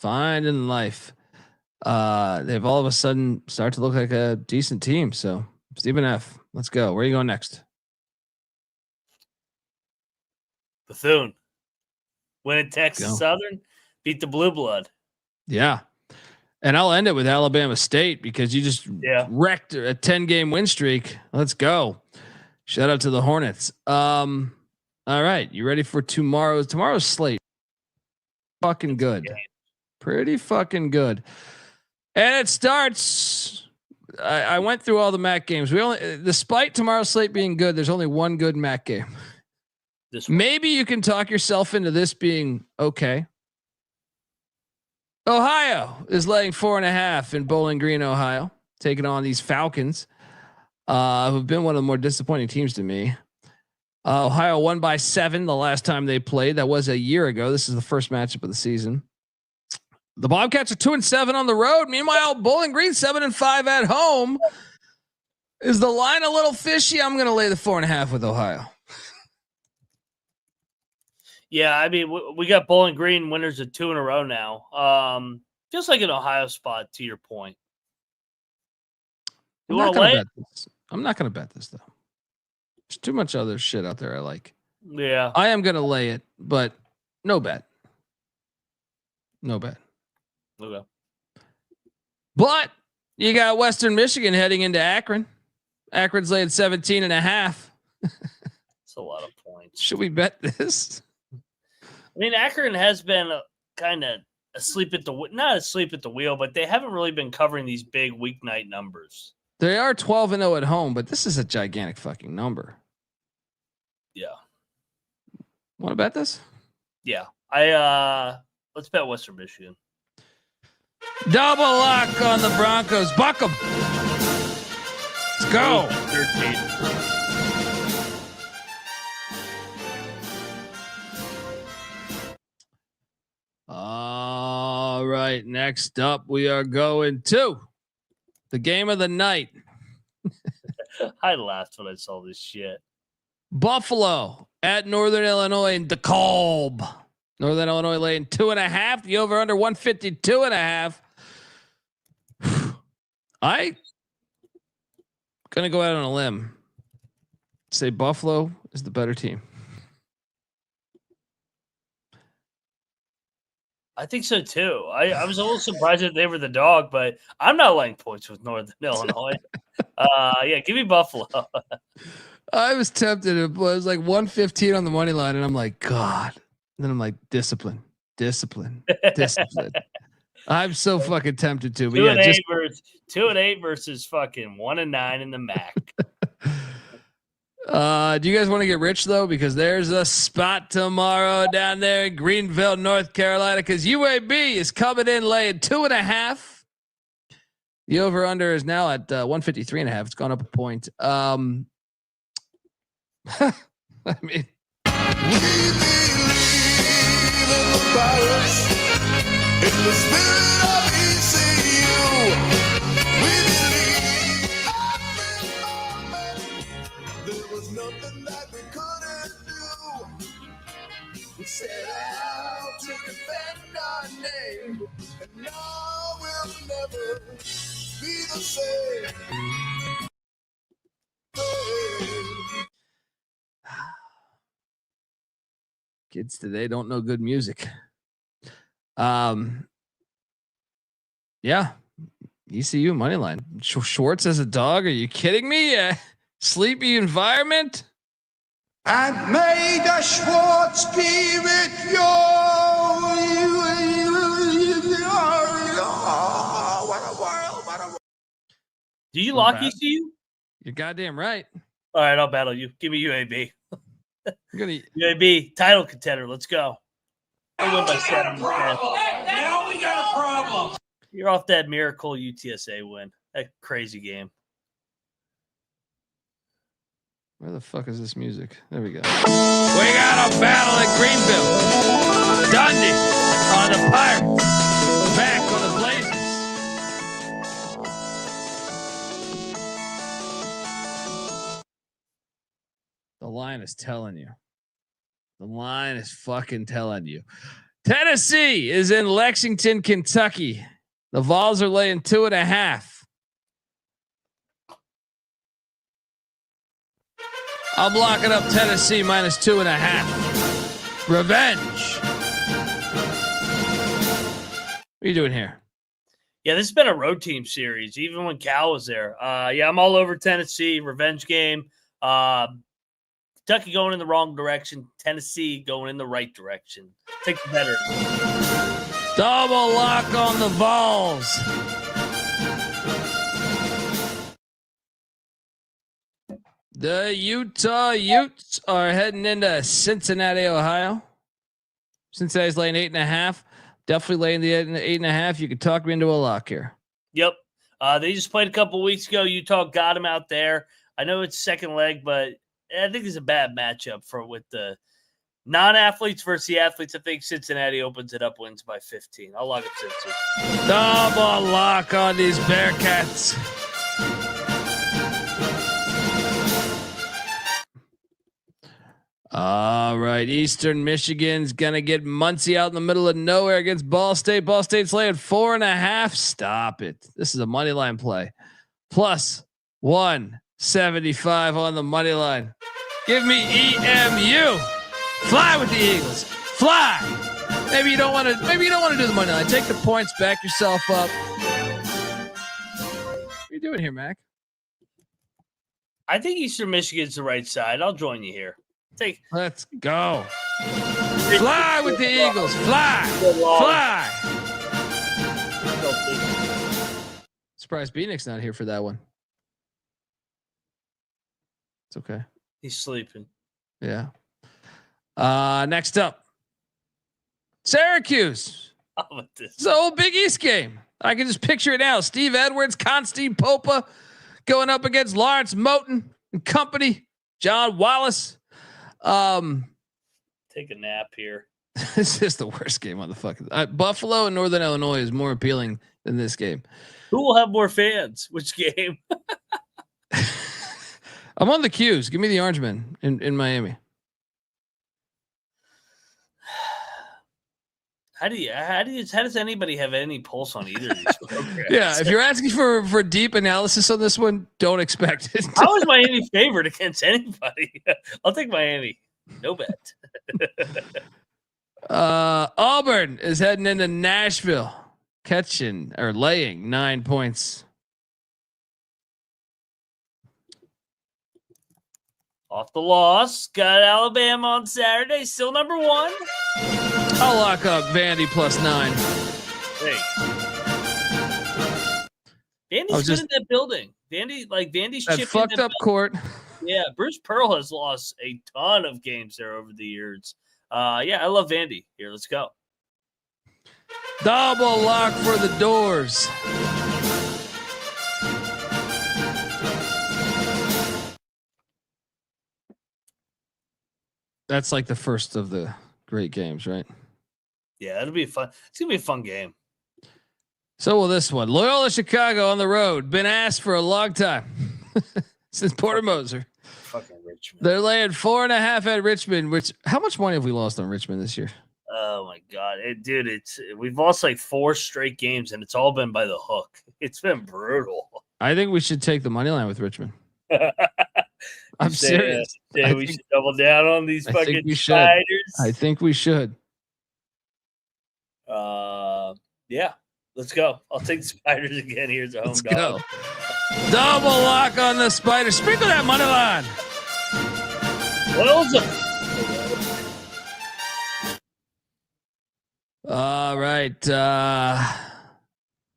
They've all of a sudden start to look like a decent team. So Stephen F., let's go. Where are you going next? Bethune. Win at Texas Southern. Beat the Blue Blood. Yeah. And I'll end it with Alabama State because you just wrecked a 10-game win streak. Let's go. Shout out to the Hornets. All right. You ready for tomorrow's slate? Fucking good. Pretty fucking good. And it starts. I went through all the MAC games. Despite tomorrow's slate being good, there's only one good MAC game. Maybe you can talk yourself into this being okay. Ohio is laying 4.5 in Bowling Green, Ohio, taking on these Falcons, who've been one of the more disappointing teams to me. Ohio won by 7 the last time they played. That was a year ago. This is the first matchup of the season. The Bobcats are 2-7 on the road. Meanwhile, Bowling Green 7-5 at home. Is the line a little fishy? I'm going to lay the 4.5 with Ohio. Yeah, I mean, we got Bowling Green winners of 2 in a row now. Just like an Ohio spot, to your point. I'm not going to bet this, though. There's too much other shit out there I like. Yeah. I am going to lay it, but no bet. Okay. But you got Western Michigan heading into Akron. Akron's laying 17.5. It's a lot of points. Should we bet this? I mean, Akron has been kind of not asleep at the wheel, but they haven't really been covering these big weeknight numbers. They are 12-0 at home, but this is a gigantic fucking number. Yeah. Want to bet this? Yeah. Let's bet Western Michigan. Double lock on the Broncos. Buck 'em. Let's go. 13. All right. Next up, we are going to the game of the night. I laughed when I saw this shit. Buffalo at Northern Illinois in DeKalb. Northern Illinois laying 2.5. The over under 152.5. I gonna go out on a limb. Say Buffalo is the better team. I think so too. I was a little surprised that they were the dog, but I'm not laying points with Northern Illinois. Yeah, give me Buffalo. I was tempted. It was like 115 on the money line, and I'm like, God. And then I'm like, discipline. I'm so fucking tempted to. But 2-8 versus fucking 1-9 in the MAC. Do you guys want to get rich though? Because there's a spot tomorrow down there in Greenville, North Carolina. Because UAB is coming in laying 2.5. The over under is now at 153.5. It's gone up a point. I mean, in the spirit of ECU, we believe there was nothing that we couldn't do. We set out to defend our name, and now we'll never be the same. Kids today don't know good music. Yeah, ECU money line. Schwartz as a dog. Are you kidding me? Sleepy environment. And may the Schwartz be with you. What a world. Do you lock ECU? You're goddamn right. All right, I'll battle you. Give me UAB. UAB title contender. Let's go. I'll win by 7. Now we got a problem. You're off that miracle UTSA win. That crazy game. Where the fuck is this music? There we go. We got a battle at Greenville. Dundee on the Pirates. Back on the Blazers. The line is telling you. The line is fucking telling you. Tennessee is in Lexington, Kentucky. The Vols are laying 2.5. I'm locking up Tennessee minus 2.5. Revenge. What are you doing here? Yeah, this has been a road team series, even when Cal was there. Yeah, I'm all over Tennessee. Revenge game. Kentucky going in the wrong direction. Tennessee going in the right direction. Take the better. Double lock on the Vols. The Utah Utes are heading into Cincinnati, Ohio. Cincinnati's laying 8.5. Definitely laying the 8.5. You could talk me into a lock here. Yep. They just played a couple weeks ago. Utah got them out there. I know it's second leg, but I think it's a bad matchup with the non-athletes versus the athletes. I think Cincinnati opens it up, wins by 15. I'll lock up Cincinnati. Double lock on these Bearcats. All right, Eastern Michigan's gonna get Muncie out in the middle of nowhere against Ball State. Ball State's laying 4.5. Stop it. This is a money line play. Plus 175 on the money line. Give me EMU. Fly with the Eagles. Fly. Maybe you don't want to. Maybe you don't want to do the money line. Take the points. Back yourself up. doing here, Mac? I think Eastern Michigan's the right side. I'll join you here. Let's go. Fly with the Eagles. Fly. Fly. Surprised Bieniek's not here for that one. It's okay. He's sleeping. Yeah. Next up, Syracuse. It's the old Big East game. I can just picture it now. Steve Edwards, Constantine Popa going up against Lawrence Moten and company. John Wallace. Take a nap here. This is the worst game on the fucking. Buffalo and Northern Illinois is more appealing than this game. Who will have more fans? Which game? I'm on the Qs. Give me the Orangemen in Miami. How does anybody have any pulse on either of these programs? Yeah, if you're asking for deep analysis on this one, don't expect it. How is Miami favored against anybody? I'll take Miami. No bet. Auburn is heading into Nashville, laying 9 points. Off the loss. Got Alabama on Saturday. Still number one. I'll lock up Vandy +9. Hey. Vandy's good in that building. Vandy's that chipping fucked up court. Yeah, Bruce Pearl has lost a ton of games there over the years. Yeah, I love Vandy. Here, let's go. Double lock for the Doors. That's like the first of the great games, right? Yeah, it'll be fun. It's gonna be a fun game. So will this one. Loyola Chicago on the road. Been asked for a long time since Porter Moser. Fucking Richmond. They're laying 4.5 at Richmond. How much money have we lost on Richmond this year? Oh my god, we've lost like 4 straight games, and it's all been by the hook. It's been brutal. I think we should take the money line with Richmond. I'm serious. We should double down on these fucking Spiders. I think we should. Yeah, let's go. I'll take the Spiders again. Here's a home dog. Go. Double lock on the Spiders. Sprinkle that money line. All right.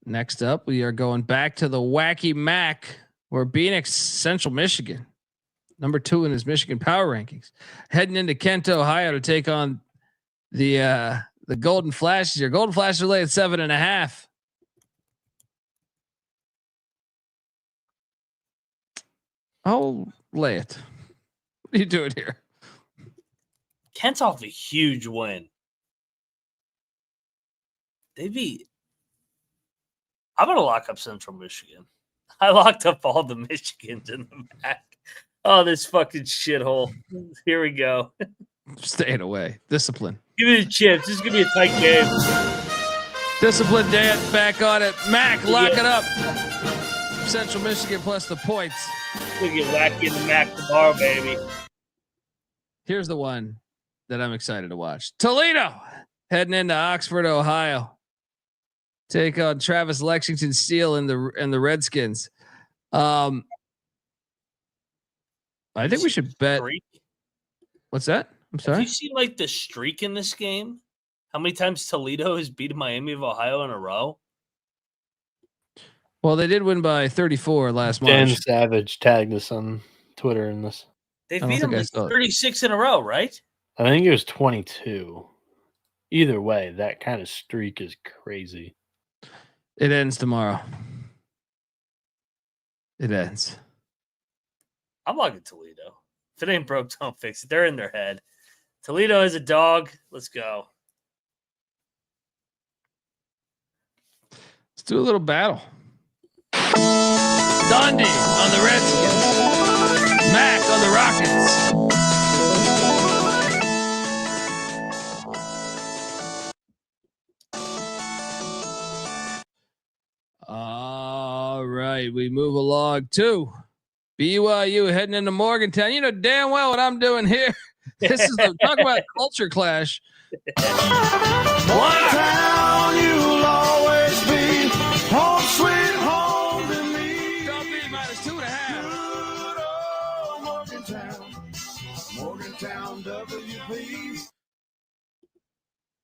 Next up, we are going back to the Wacky Mac, where Bieniek's Central Michigan, number 2 in his Michigan power rankings, heading into Kent, Ohio to take on the Golden Flashes here. Golden Flashes are laying 7.5. I'll lay it. What are you doing here? Kent's off a huge win. I'm going to lock up Central Michigan. I locked up all the Michigans in the back. Oh, this fucking shithole. Here we go. Staying away. Discipline. Give me the chips. This is going to be a tight game. Discipline Dant back on it. Mac, lock it up. Central Michigan plus the points. We'll get wacky in the Mac tomorrow, baby. Here's the one that I'm excited to watch. Toledo heading into Oxford, Ohio. Take on Travis Lexington Steele and the Redskins. I think we should bet. What's that? I'm sorry. Have you seen like the streak in this game? How many times Toledo has beaten Miami of Ohio in a row? Well, they did win by 34 last month. Dan Savage tagged us on Twitter in this. They beat them like 36 in a row, right? I think it was 22. Either way, that kind of streak is crazy. It ends tomorrow. It ends. I'm locking Toledo. If it ain't broke, don't fix it. They're in their head. Toledo is a dog. Let's go. Let's do a little battle. Dundee on the Redskins. Mac on the Rockets. All right, we move along to BYU heading into Morgantown. You know damn well what I'm doing here. This is talk about culture clash. Morgantown, you'll always be home sweet home to me. Don't be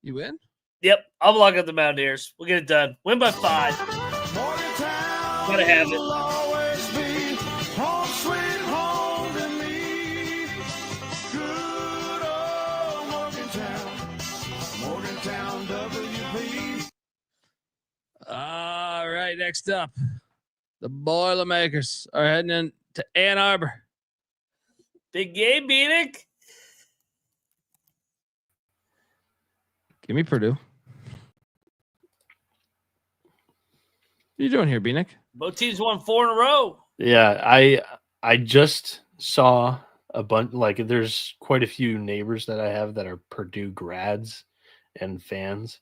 You win? Yep, I'll lock up the Mountaineers. We'll get it done. Win by 5. Morgantown Gotta have it. will always be home sweet home to me. Good old Morgantown, WP. All right, next up, the Boilermakers are heading into Ann Arbor. Big game, Bieniek. Give me Purdue. What are you doing here, Bieniek? Both teams won 4 in a row. Yeah, I just saw a bunch. Like, there's quite a few neighbors that I have that are Purdue grads and fans.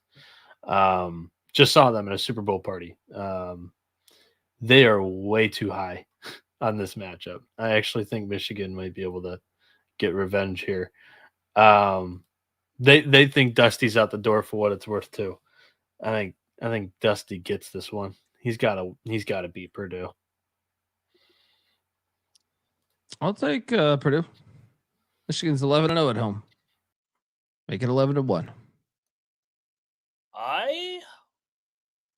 Just saw them at a Super Bowl party. They are way too high on this matchup. I actually think Michigan might be able to get revenge here. They think Dusty's out the door for what it's worth too. I think Dusty gets this one. He's got to beat Purdue. I'll take Purdue. Michigan's 11-0 at home. Make it 11-1. I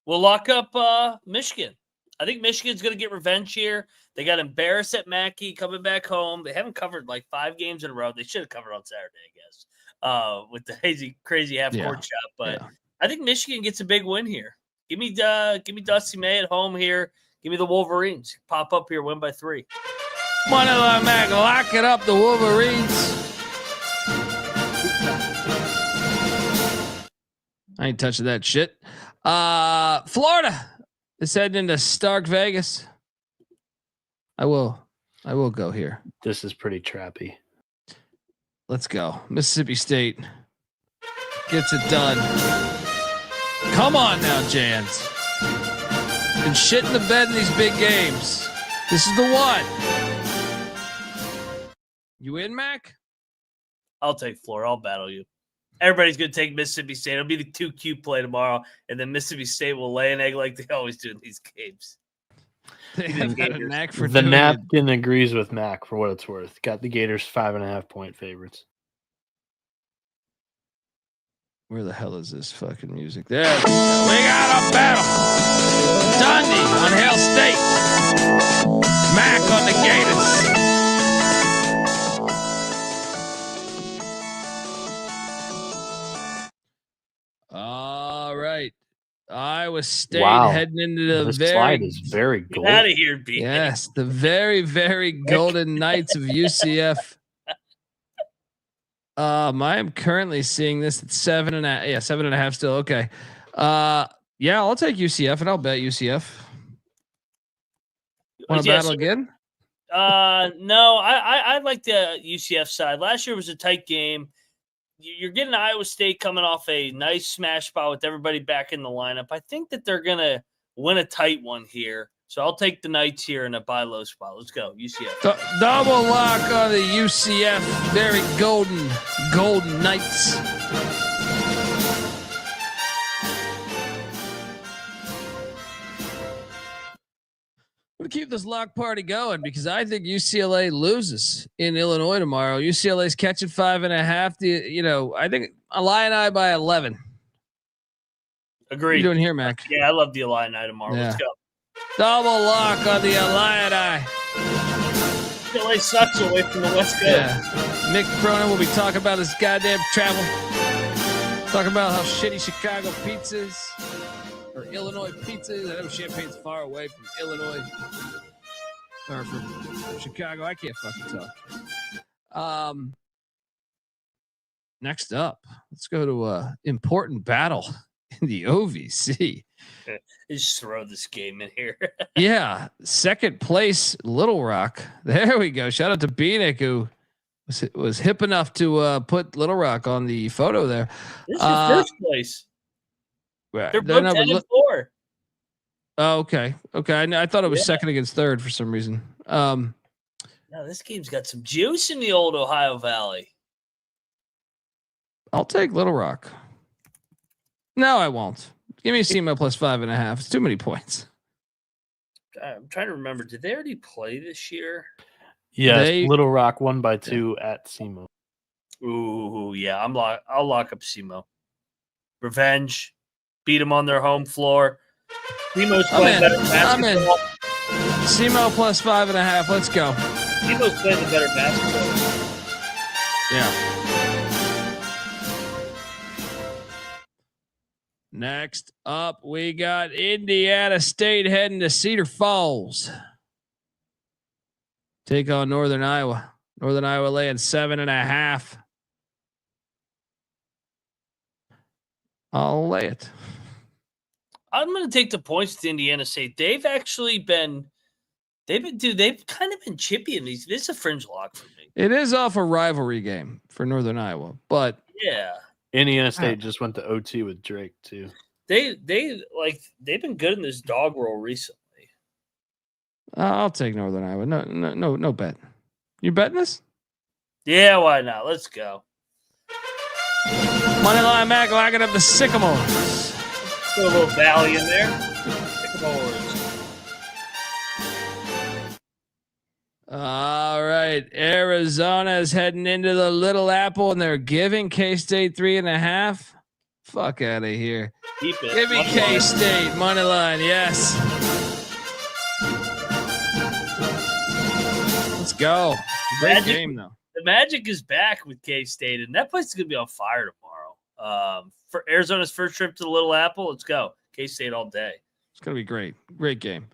will lock up Michigan. I think Michigan's going to get revenge here. They got embarrassed at Mackey coming back home. They haven't covered like 5 games in a row. They should have covered on Saturday, I guess, with the crazy half-court shot. But I think Michigan gets a big win here. Give me Dusty May at home here. Give me the Wolverines. Pop up here, win by 3. One of them, Mac. Lock it up, the Wolverines. I ain't touching that shit. Florida is heading into Stark Vegas. I will go here. This is pretty trappy. Let's go. Mississippi State gets it done. Come on now, Jans. Been shit in the bed in these big games. This is the one. You in, Mac? I'll take Florida. I'll battle you. Everybody's going to take Mississippi State. It'll be the 2Q play tomorrow, and then Mississippi State will lay an egg like they always do in these games. The napkin agrees with Mac for what it's worth. Got the Gators 5.5-point favorites. Where the hell is this fucking music? There. We got a battle. Dundee on Hail State. Mac on the Gators. All right. Iowa State heading into the slide is very golden. Get out of here, B. Yes, the very, very golden Knights of UCF. I am currently seeing this at 7.5. Yeah, 7.5 still. Okay. Yeah, I'll take UCF and I'll bet UCF. Want to battle again? No, I like the UCF side. Last year was a tight game. You're getting Iowa State coming off a nice smash spot with everybody back in the lineup. I think that they're going to win a tight one here. So I'll take the Knights here in a buy low spot. Let's go, UCF. Double lock on the UCF. Very golden Knights. We'll keep this lock party going because I think UCLA loses in Illinois tomorrow. UCLA's catching 5.5. I think Illini by 11. Agreed. What are you doing here, Mac? Yeah, I love the Illini tomorrow. Yeah. Let's go. Double lock on the Illini. UCLA sucks away from the West Coast. Yeah. Mick Cronin will be talking about his goddamn travel. Talking about how shitty Chicago pizza is. Or Illinois pizza. I know Champaign's far away from Illinois. Or from Chicago. I can't fucking talk. Next up, let's go to important battle in the OVC. Just throw this game in here. Yeah. Second place, Little Rock. There we go. Shout out to Bieniek, who was hip enough to put Little Rock on the photo there. This is first place. They're both 10-4. Oh, okay. I thought it was second against third for some reason. No, this game's got some juice in the old Ohio Valley. I'll take Little Rock. No, I won't. Give me SEMO plus 5.5. It's too many points. I'm trying to remember. Did they already play this year? Yes, Little Rock won by 2 at SEMO. Ooh, yeah. I'll lock up SEMO. Revenge. Beat them on their home floor. Nemo's playing better basketball. SEMO plus 5.5. Let's go. Nemo's playing the better basketball. Yeah. Next up, we got Indiana State heading to Cedar Falls. Take on Northern Iowa. Northern Iowa laying 7.5. I'll lay it. I'm going to take the points to Indiana State. They've kind of been chippy in these. This is a fringe lock for me. It is off a rivalry game for Northern Iowa, but yeah. Indiana State just went to OT with Drake too. They've been good in this dog roll recently. I'll take Northern Iowa. No bet. You betting this? Yeah, why not? Let's go. Moneyline Mac locking up the Sycamores. Put a little valley in there. Sycamores. All right. Arizona is heading into the Little Apple and they're giving K-State 3.5. Fuck out of here. Keep it. Give me K-State money line. Yes. Let's go. Great game though. The Magic is back with K-State, and that place is gonna be on fire tomorrow. For Arizona's first trip to the Little Apple, let's go. K-State all day. It's gonna be great. Great game.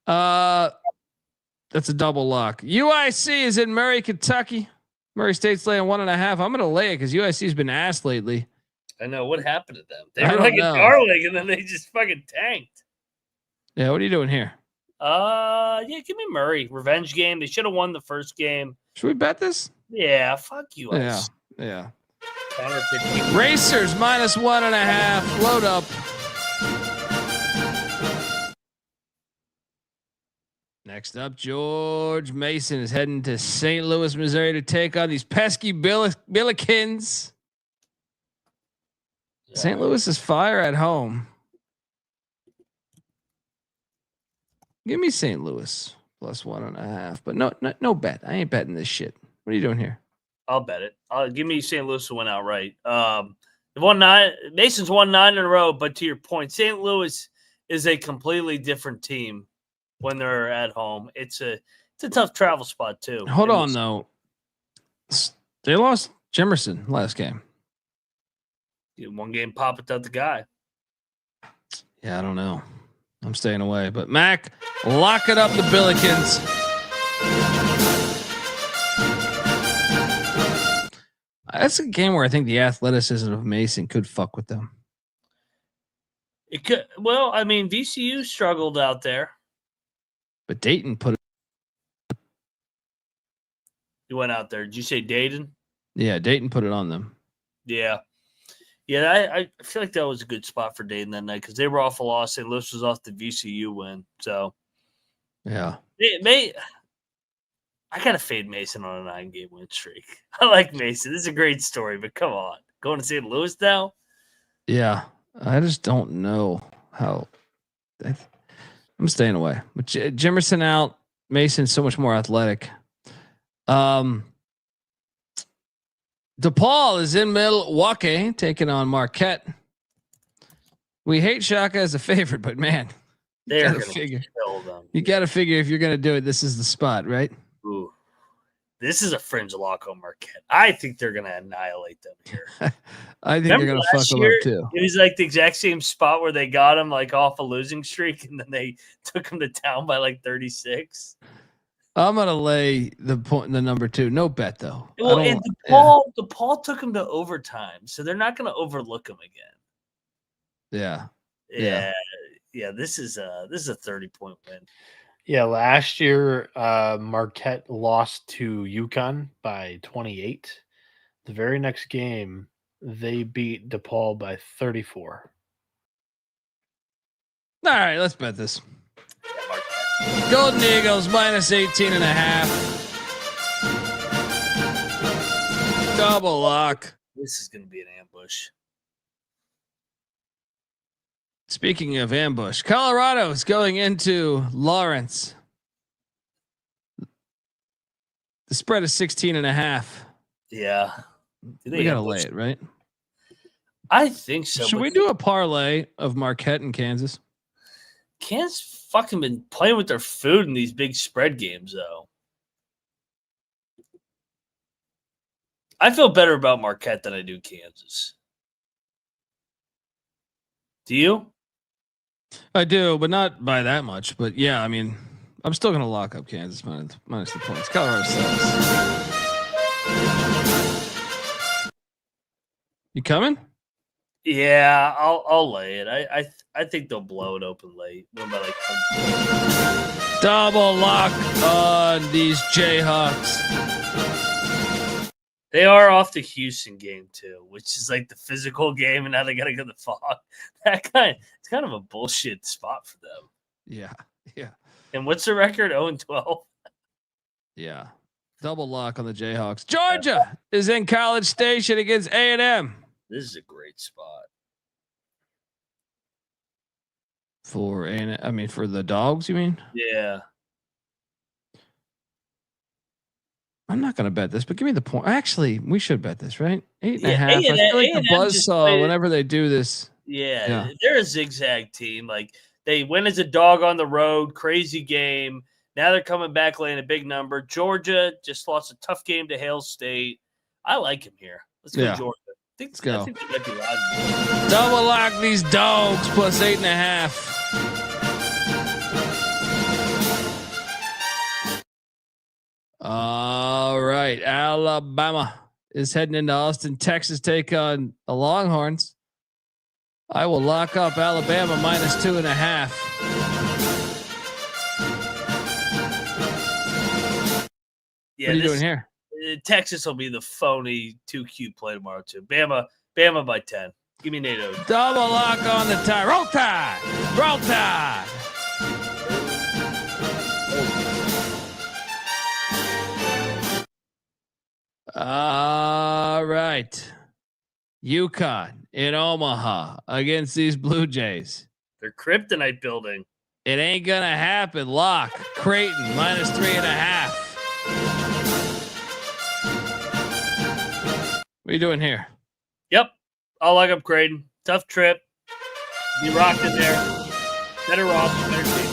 That's a double lock. UIC is in Murray, Kentucky. Murray State's laying 1.5. I'm gonna lay it because UIC's been ass lately. I know what happened to them. They were like a darling, and then they just fucking tanked. Yeah, what are you doing here? Yeah, give me Murray. Revenge game. They should have won the first game. Should we bet this? Yeah, fuck you. Yeah. Counter Racers minus 1.5. Load up. Next up, George Mason is heading to St. Louis, Missouri to take on these pesky Billikens. Yeah. St. Louis is fire at home. Give me St. Louis plus 1.5, but no bet. I ain't betting this shit. What are you doing here? I'll bet it. Give me St. Louis to win outright. They've won 9. Mason's won 9 in a row, but to your point, St. Louis is a completely different team when they're at home. It's a tough travel spot too. Hold on though. They lost Jimerson last game. One game pop without the guy. Yeah, I don't know. I'm staying away. But Mac, lock it up the Billikens. That's a game where I think the athleticism of Mason could fuck with them. It could. Well, I mean, VCU struggled out there. But Dayton put it. You went out there. Did you say Dayton? Yeah, Dayton put it on them. Yeah. Yeah, I feel like that was a good spot for Dayton that night because they were off a loss. St. Louis was off the VCU win. So, yeah. I got to fade Mason on a 9-game win streak. I like Mason. This is a great story, but come on. Going to St. Louis now? Yeah. I just don't know how. I'm staying away. But Jimerson out. Mason's so much more athletic. DePaul is in Milwaukee taking on Marquette. We hate Shaka as a favorite, but man, you got to figure if you're going to do it, this is the spot, right? Ooh, this is a fringe lock on Marquette. I think they're going to annihilate them here. I think they're going to fuck them up too. It was like the exact same spot where they got him like off a losing streak, and then they took him to town by like 36. I'm gonna lay the number 2. No bet though. Well, and DePaul took him to overtime, so they're not gonna overlook him again. Yeah. This is a 30-point win. Yeah, last year Marquette lost to UConn by 28. The very next game, they beat DePaul by 34. All right, let's bet this. Golden Eagles minus 18.5. Double lock. This is going to be an ambush. Speaking of ambush, Colorado is going into Lawrence. The spread is 16.5. Yeah. We got to lay it, right? I think so. Should we do a parlay of Marquette and Kansas? Kansas fucking been playing with their food in these big spread games, though. I feel better about Marquette than I do Kansas. Do you? I do, but not by that much. But yeah, I mean, I'm still going to lock up Kansas minus the points. Colorado sucks. You coming? Yeah, I'll lay it. I think they'll blow it open late. Win by like 10. Double lock on these Jayhawks. They are off the Houston game too, which is like the physical game, and now they got to go to the fog. It's kind of a bullshit spot for them. Yeah. And what's the record? 0-12. Yeah. Double lock on the Jayhawks. Georgia is in College Station against A&M. This is a great spot For the dogs, you mean? Yeah. I'm not going to bet this, but give me the point. Actually, we should bet this, right? 8.5. Yeah, I feel like the A&M buzzsaw whenever they do this. Yeah, they're a zigzag team. Like they win as a dog on the road, crazy game. Now they're coming back laying a big number. Georgia just lost a tough game to Hail State. I like him here. Let's go Georgia. Let's go. I think they might be loud. Double lock these dogs plus 8.5. All right. Alabama is heading into Austin, Texas, take on the Longhorns. I will lock up Alabama minus 2.5. Yeah, what are you doing here? Texas will be the phony 2Q play tomorrow too. Bama by 10. Give me NATO. Double lock on the tie. Roll Tide. Roll Tide. All right. UConn in Omaha against these Blue Jays. They're kryptonite building. It ain't gonna happen. Lock Creighton minus 3.5. What are you doing here? Yep. I'll lock up Creighton. Tough trip. Be rocked in there. Better roster, better team.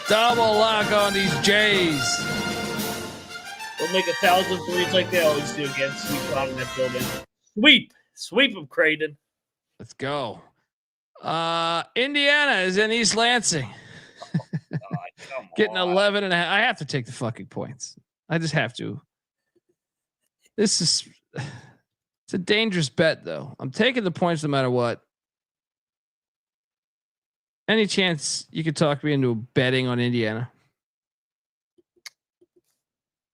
Double lock on these Jays. We'll make 1,000 threes like they always do against UConn in that building. Sweep them, Creighton. Let's go. Indiana is in East Lansing. Getting 11.5. I have to take the fucking points. I just have to. It's a dangerous bet though. I'm taking the points no matter what. Any chance you could talk me into betting on Indiana?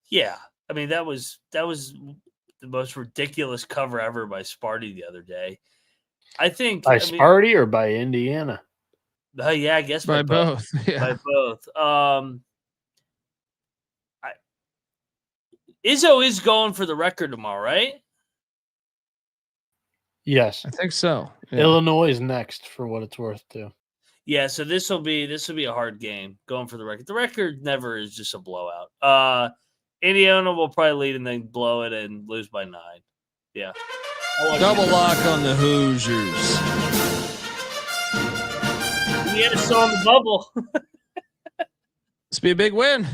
Yeah. I mean, that was the most ridiculous cover ever by Sparty the other day. I think by Sparty or by Indiana? Yeah, I guess by both. Yeah. By both. Izzo is going for the record tomorrow, right? Yes, I think so. Yeah. Illinois is next for what it's worth too. Yeah, so this will be a hard game going for the record. The record never is just a blowout. Indiana will probably lead and then blow it and lose by 9. Yeah. Double lock on the Hoosiers. Indiana still on the bubble. This be a big win.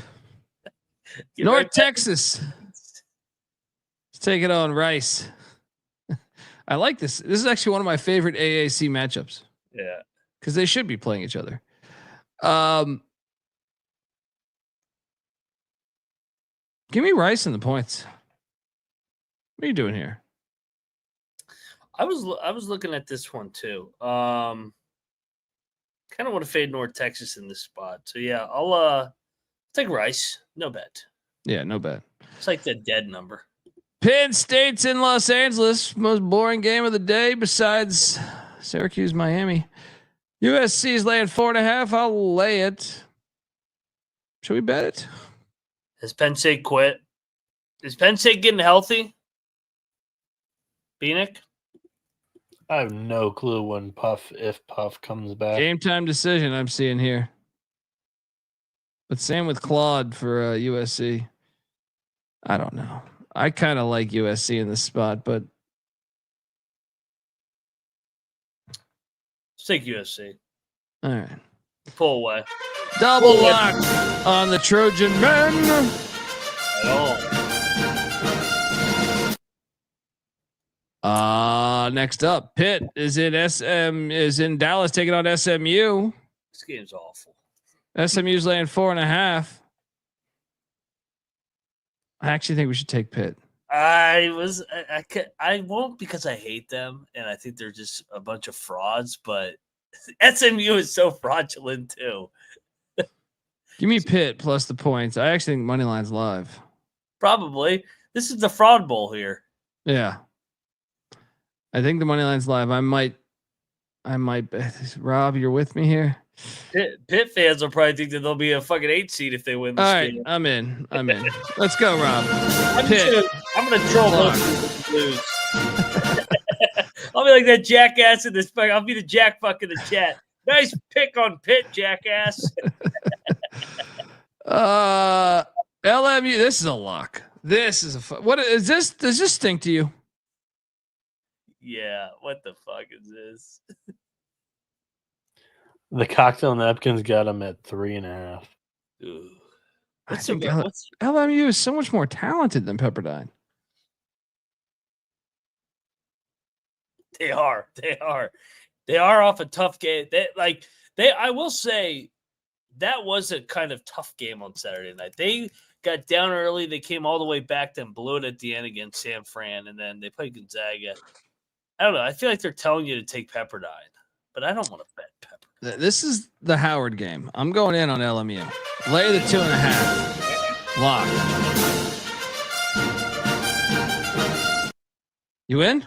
North Texas. Let's take it on Rice. I like this. This is actually one of my favorite AAC matchups. Yeah. Because they should be playing each other. Give me Rice in the points. What are you doing here? I was looking at this one too. Kind of want to fade North Texas in this spot. So yeah, I'll take Rice. No bet. Yeah, no bet. It's like the dead number. Penn State's in Los Angeles. Most boring game of the day besides Syracuse, Miami. USC is laying 4.5. I'll lay it. Should we bet it? Has Penn State quit? Is Penn State getting healthy? Bieniek? I have no clue when if Puff comes back. Game time decision I'm seeing here. But same with Claude for USC. I don't know. I kind of like USC in this spot, but take USC. All right. Pull away. Double lock on the Trojan men. Next up, Pitt is in Dallas taking on SMU. This game's awful. SMU's laying 4.5. I actually think we should take Pitt. I won't because I hate them and I think they're just a bunch of frauds, but SMU is so fraudulent too. Give me Pitt plus the points. I actually think money line's live. Probably. This is the fraud bowl here. Yeah. I think the money line's live. I might Rob, you're with me here? Pitt fans will probably think that they'll be a fucking 8 seed if they win this game. I'm in. Let's go, Rob. I'm gonna troll both lose. I'll be like that jackass in this. I'll be the jack fuck in the chat. Nice pick on Pitt, jackass. LMU. This is a lock. This is what is this? Does this stink to you? Yeah. What the fuck is this? The cocktail napkins got them at 3.5. I think LMU is so much more talented than Pepperdine. They are off a tough game. I will say that was a kind of tough game on Saturday night. They got down early. They came all the way back, then blew it at the end against San Fran, and then they played Gonzaga. I don't know. I feel like they're telling you to take Pepperdine, but I don't want to bet Pepperdine. This is the Howard game. I'm going in on LMU. Lay the 2.5. Lock. You in?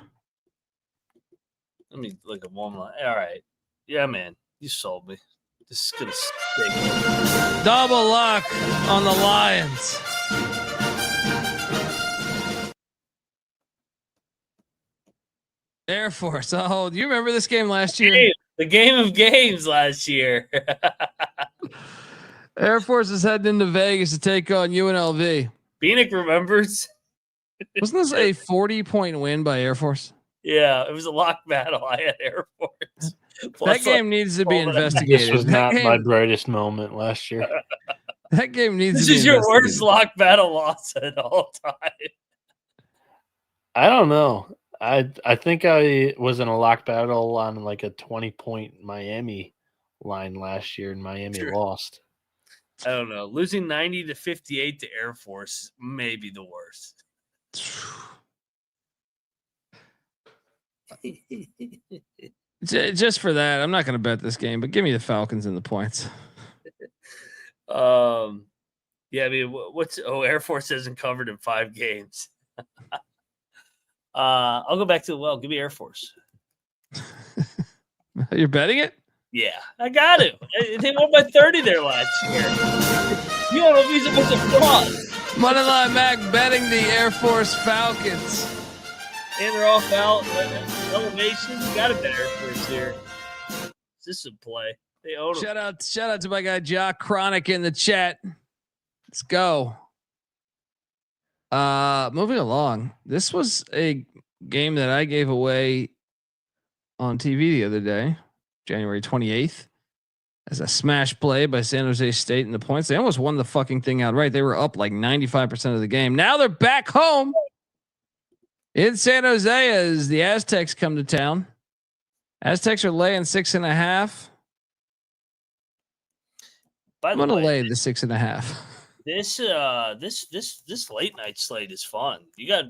Let me look at one line. All right. Yeah, man. You sold me. This is going to stink. Double lock on the Lions. Air Force. Oh, do you remember this game last year? The game of games last year. Air Force is heading into Vegas to take on UNLV. Bieniek remembers. Wasn't this a 40-point win by Air Force? Yeah, it was a lock battle. I had Air Force. That game needs to be investigated. This was not my brightest moment last year. That game needs to be investigated. This is your worst lock battle loss at all time. I don't know. I think I was in a lock battle on like a 20-point Miami line last year, and Miami lost. I don't know. Losing 90-58 to Air Force may be the worst. Just for that, I'm not going to bet this game, but give me the Falcons and the points. Yeah, I mean, Air Force hasn't covered in 5 games. I'll go back to give me Air Force. You're betting it? Yeah, I got to. They won by 30 there last year. You don't know if he's a bunch of frauds. Moneyline Mac betting the Air Force Falcons. And they're off elevation. You got to bet Air Force here. This is a play. They own them. Shout out to my guy Jock Chronic in the chat. Let's go. Moving along. This was a game that I gave away on TV the other day, January 28th, as a smash play by San Jose State in the points. They almost won the fucking thing outright. They were up like 95% of the game. Now they're back home in San Jose as the Aztecs come to town. Aztecs are laying 6.5. I'm gonna lay the 6.5. This late night slate is fun. You got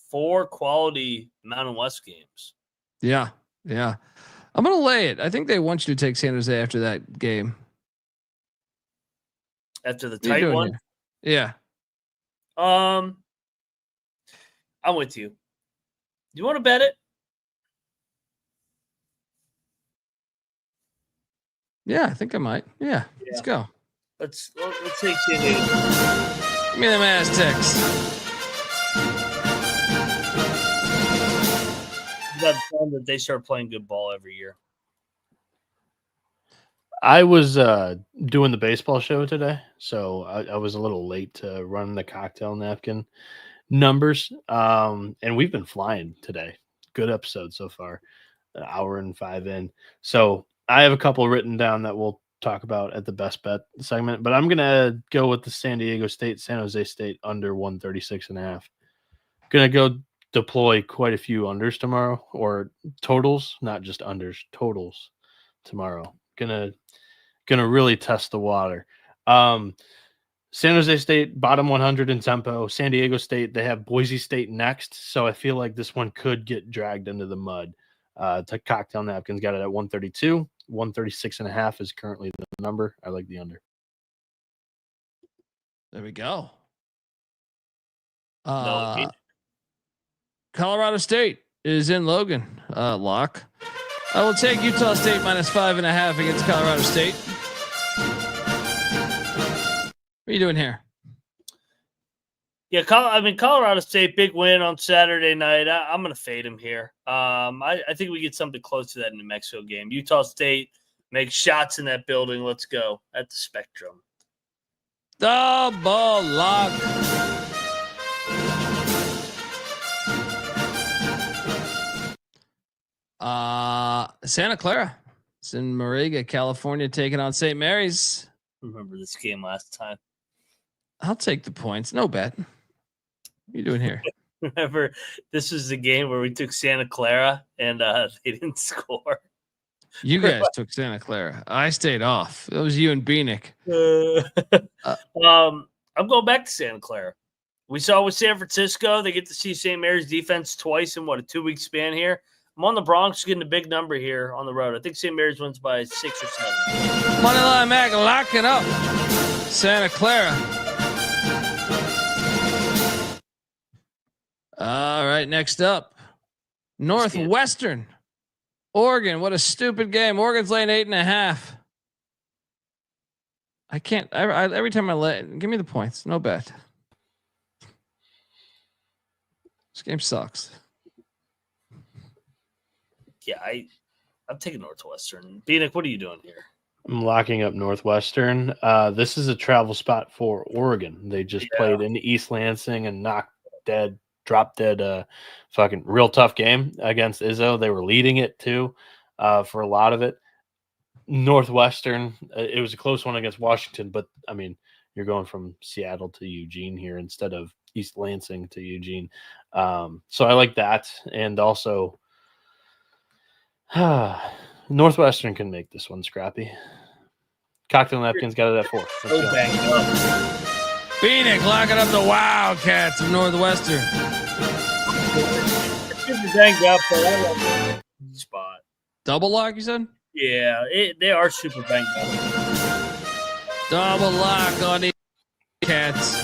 4 quality Mountain West games. Yeah. I'm gonna lay it. I think they want you to take San Jose after that game. After the tight one? Here? Yeah. I'm with you. You want to bet it? Yeah, I think I might. Yeah. Let's go. Let's take San Diego. Give me them Aztecs. That's fun that they start playing good ball every year. I was doing the baseball show today, so I was a little late to run the cocktail napkin numbers. And we've been flying today. Good episode so far. an hour and 5 in. So I have a couple written down that we'll talk about at the best bet segment, but I'm going to go with the San Diego State, San Jose State under 136.5. Going to go deploy quite a few unders tomorrow, or totals, not just unders, totals tomorrow. Gonna really test the water. San Jose State bottom 100 in tempo. San Diego State, they have Boise State next, so I feel like this one could get dragged into the mud. To Cocktail Napkins got it at 132. 136.5 is currently the number. I like the under. There we go. No, Colorado State is in Logan. Lock. I will take Utah State minus 5.5 against Colorado State. What are you doing here? Yeah, Colorado State, big win on Saturday night. I'm going to fade them here. I think we get something close to that New Mexico game. Utah State makes shots in that building. Let's go at the Spectrum. Double lock. Santa Clara. It's in Moraga, California, taking on St. Mary's. Remember this game last time. I'll take the points. No bet. What are you doing here? Remember, this was the game where we took Santa Clara and they didn't score. You guys took Santa Clara. I stayed off. It was you and Bieniek. I'm going back to Santa Clara. We saw with San Francisco, they get to see St. Mary's defense twice in a 2-week span here. I'm on the Bronx getting a big number here on the road. I think St. Mary's wins by 6 or 7. Moneyline Mac locking up Santa Clara. All right, next up, Northwestern, Oregon. What a stupid game. Oregon's laying 8.5. I can't. Every time I give me the points. No bet. This game sucks. Yeah, I'm taking Northwestern. Bieniek, what are you doing here? I'm locking up Northwestern. This is a travel spot for Oregon. They just played in East Lansing and dropped dead, fucking real tough game against Izzo. They were leading it too for a lot of it. Northwestern, it was a close one against Washington, but I mean, you're going from Seattle to Eugene here instead of East Lansing to Eugene. So I like that. And also, Northwestern can make this one scrappy. Cocktail Napkins got it at 4. Bieniek locking up the Wildcats of Northwestern. Banged up, but I love that spot. Double lock, you said? Yeah, they are super banged up. Double lock on the Cats.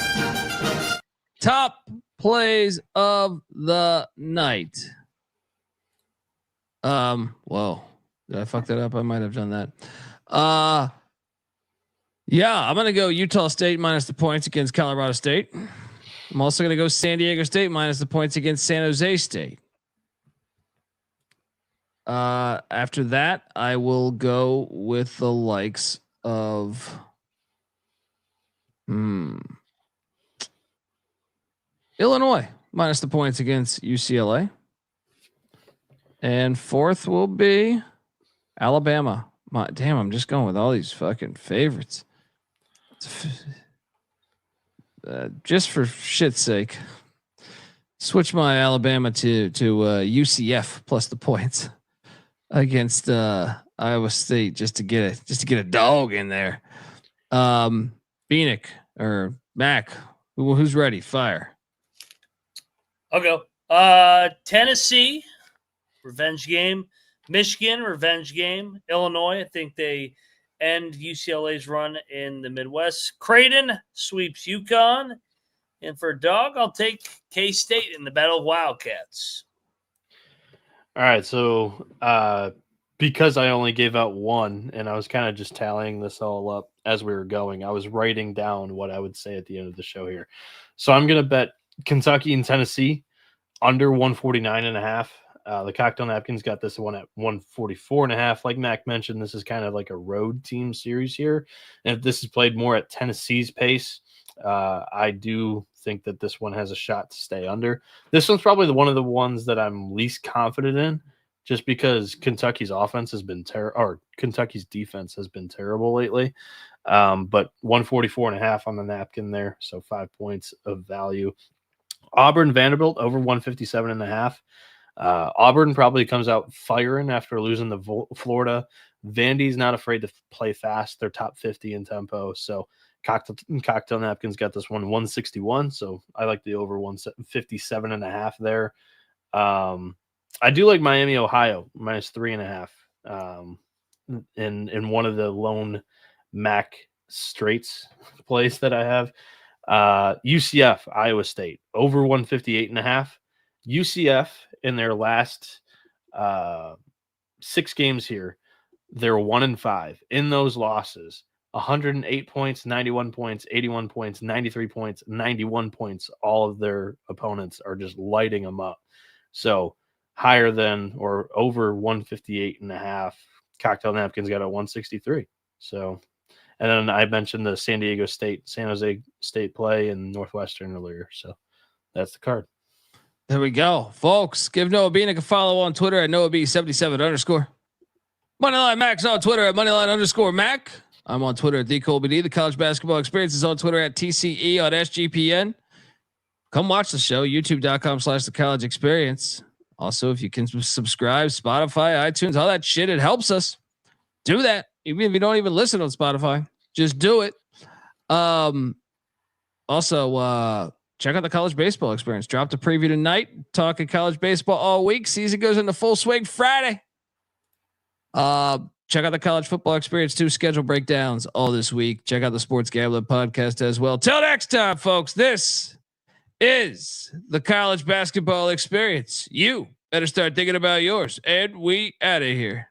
Top plays of the night. Whoa. Did I fuck that up? I might have done that. Yeah, I'm going to go Utah State minus the points against Colorado State. I'm also going to go San Diego State minus the points against San Jose State. After that, I will go with the likes of Illinois minus the points against UCLA. And fourth will be Alabama. Damn, I'm just going with all these fucking favorites. Just for shit's sake, switch my Alabama to UCF plus the points against Iowa State just to get a dog in there. Bieniek or Mac, who's ready? Fire. I'll go. Tennessee, revenge game. Michigan, revenge game. Illinois, I think they end UCLA's run in the Midwest. Creighton sweeps UConn. And for a dog, I'll take K-State in the Battle of Wildcats. All right, so because I only gave out one, and I was kind of just tallying this all up as we were going, I was writing down what I would say at the end of the show here. So I'm going to bet Kentucky and Tennessee under 149.5. The Cocktail Napkins got this one at 144.5. Like Mac mentioned, this is kind of like a road team series here. And if this is played more at Tennessee's pace, I do think that this one has a shot to stay under. This one's probably one of the ones that I'm least confident in, just because Kentucky's offense has been or Kentucky's defense has been terrible lately. But 144.5 on the napkin there, so 5 points of value. Auburn Vanderbilt over 157.5. Auburn probably comes out firing after losing to Florida. Vandy's not afraid to play fast. They're top 50 in tempo. So cocktail napkins got this one 161. So I like the over 157.5 there. I do like Miami, Ohio, minus 3.5. In one of the lone MAC straights plays that I have. UCF, Iowa State, over 158.5. UCF in their last 6 games here, they're 1-5. In those losses, 108 points, 91 points, 81 points, 93 points, 91 points. All of their opponents are just lighting them up. So higher than or over 158.5. Cocktail napkins got a 163. So, and then I mentioned the San Jose State play in Northwestern earlier. So that's the card. There we go, folks. Give Noah Bieniek a follow on Twitter at NoahB77_. Moneyline Max on Twitter at Moneyline_Mac. I'm on Twitter at TheColbyD. The College Basketball Experience is on Twitter at TCE on SGPN. Come watch the show, youtube.com/The College Experience. Also, if you can subscribe, Spotify, iTunes, all that shit, it helps us. Do that. Even if you don't even listen on Spotify, just do it. Also, check out the College Baseball Experience. Dropped a preview tonight. Talking college baseball all week. Season goes into full swing Friday. Check out the College Football Experience 2 schedule breakdowns all this week. Check out the Sports Gambling Podcast as well. Till next time, folks. This is the College Basketball Experience. You better start thinking about yours. And we out of here.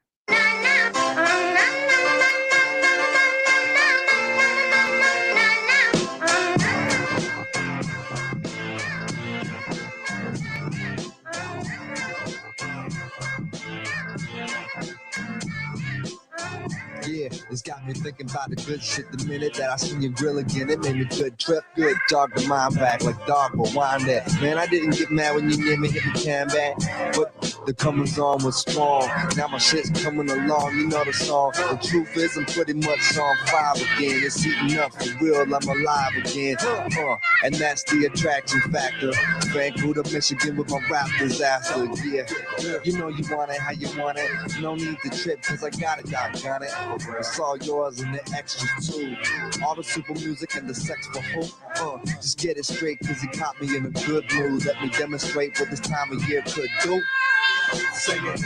Yeah, it's got me thinking about the good shit the minute that I seen your grill again. It made me good trip, good dog the mind back like dog but wind that. Man, I didn't get mad when you near me hit the can back, but the comings on was strong. Now my shit's coming along, you know the song. The truth is I'm pretty much on 5 again. It's heating up for real, I'm alive again. And that's the attraction factor. Vancouver, Michigan with my rap disaster. Yeah, you know you want it how you want it. No need to trip cause I got it, doggone it. It's all yours and the extras too. All the super music and the sex for hope. Just get it straight cause you caught me in a good mood. Let me demonstrate what this time of year could do. Sing it.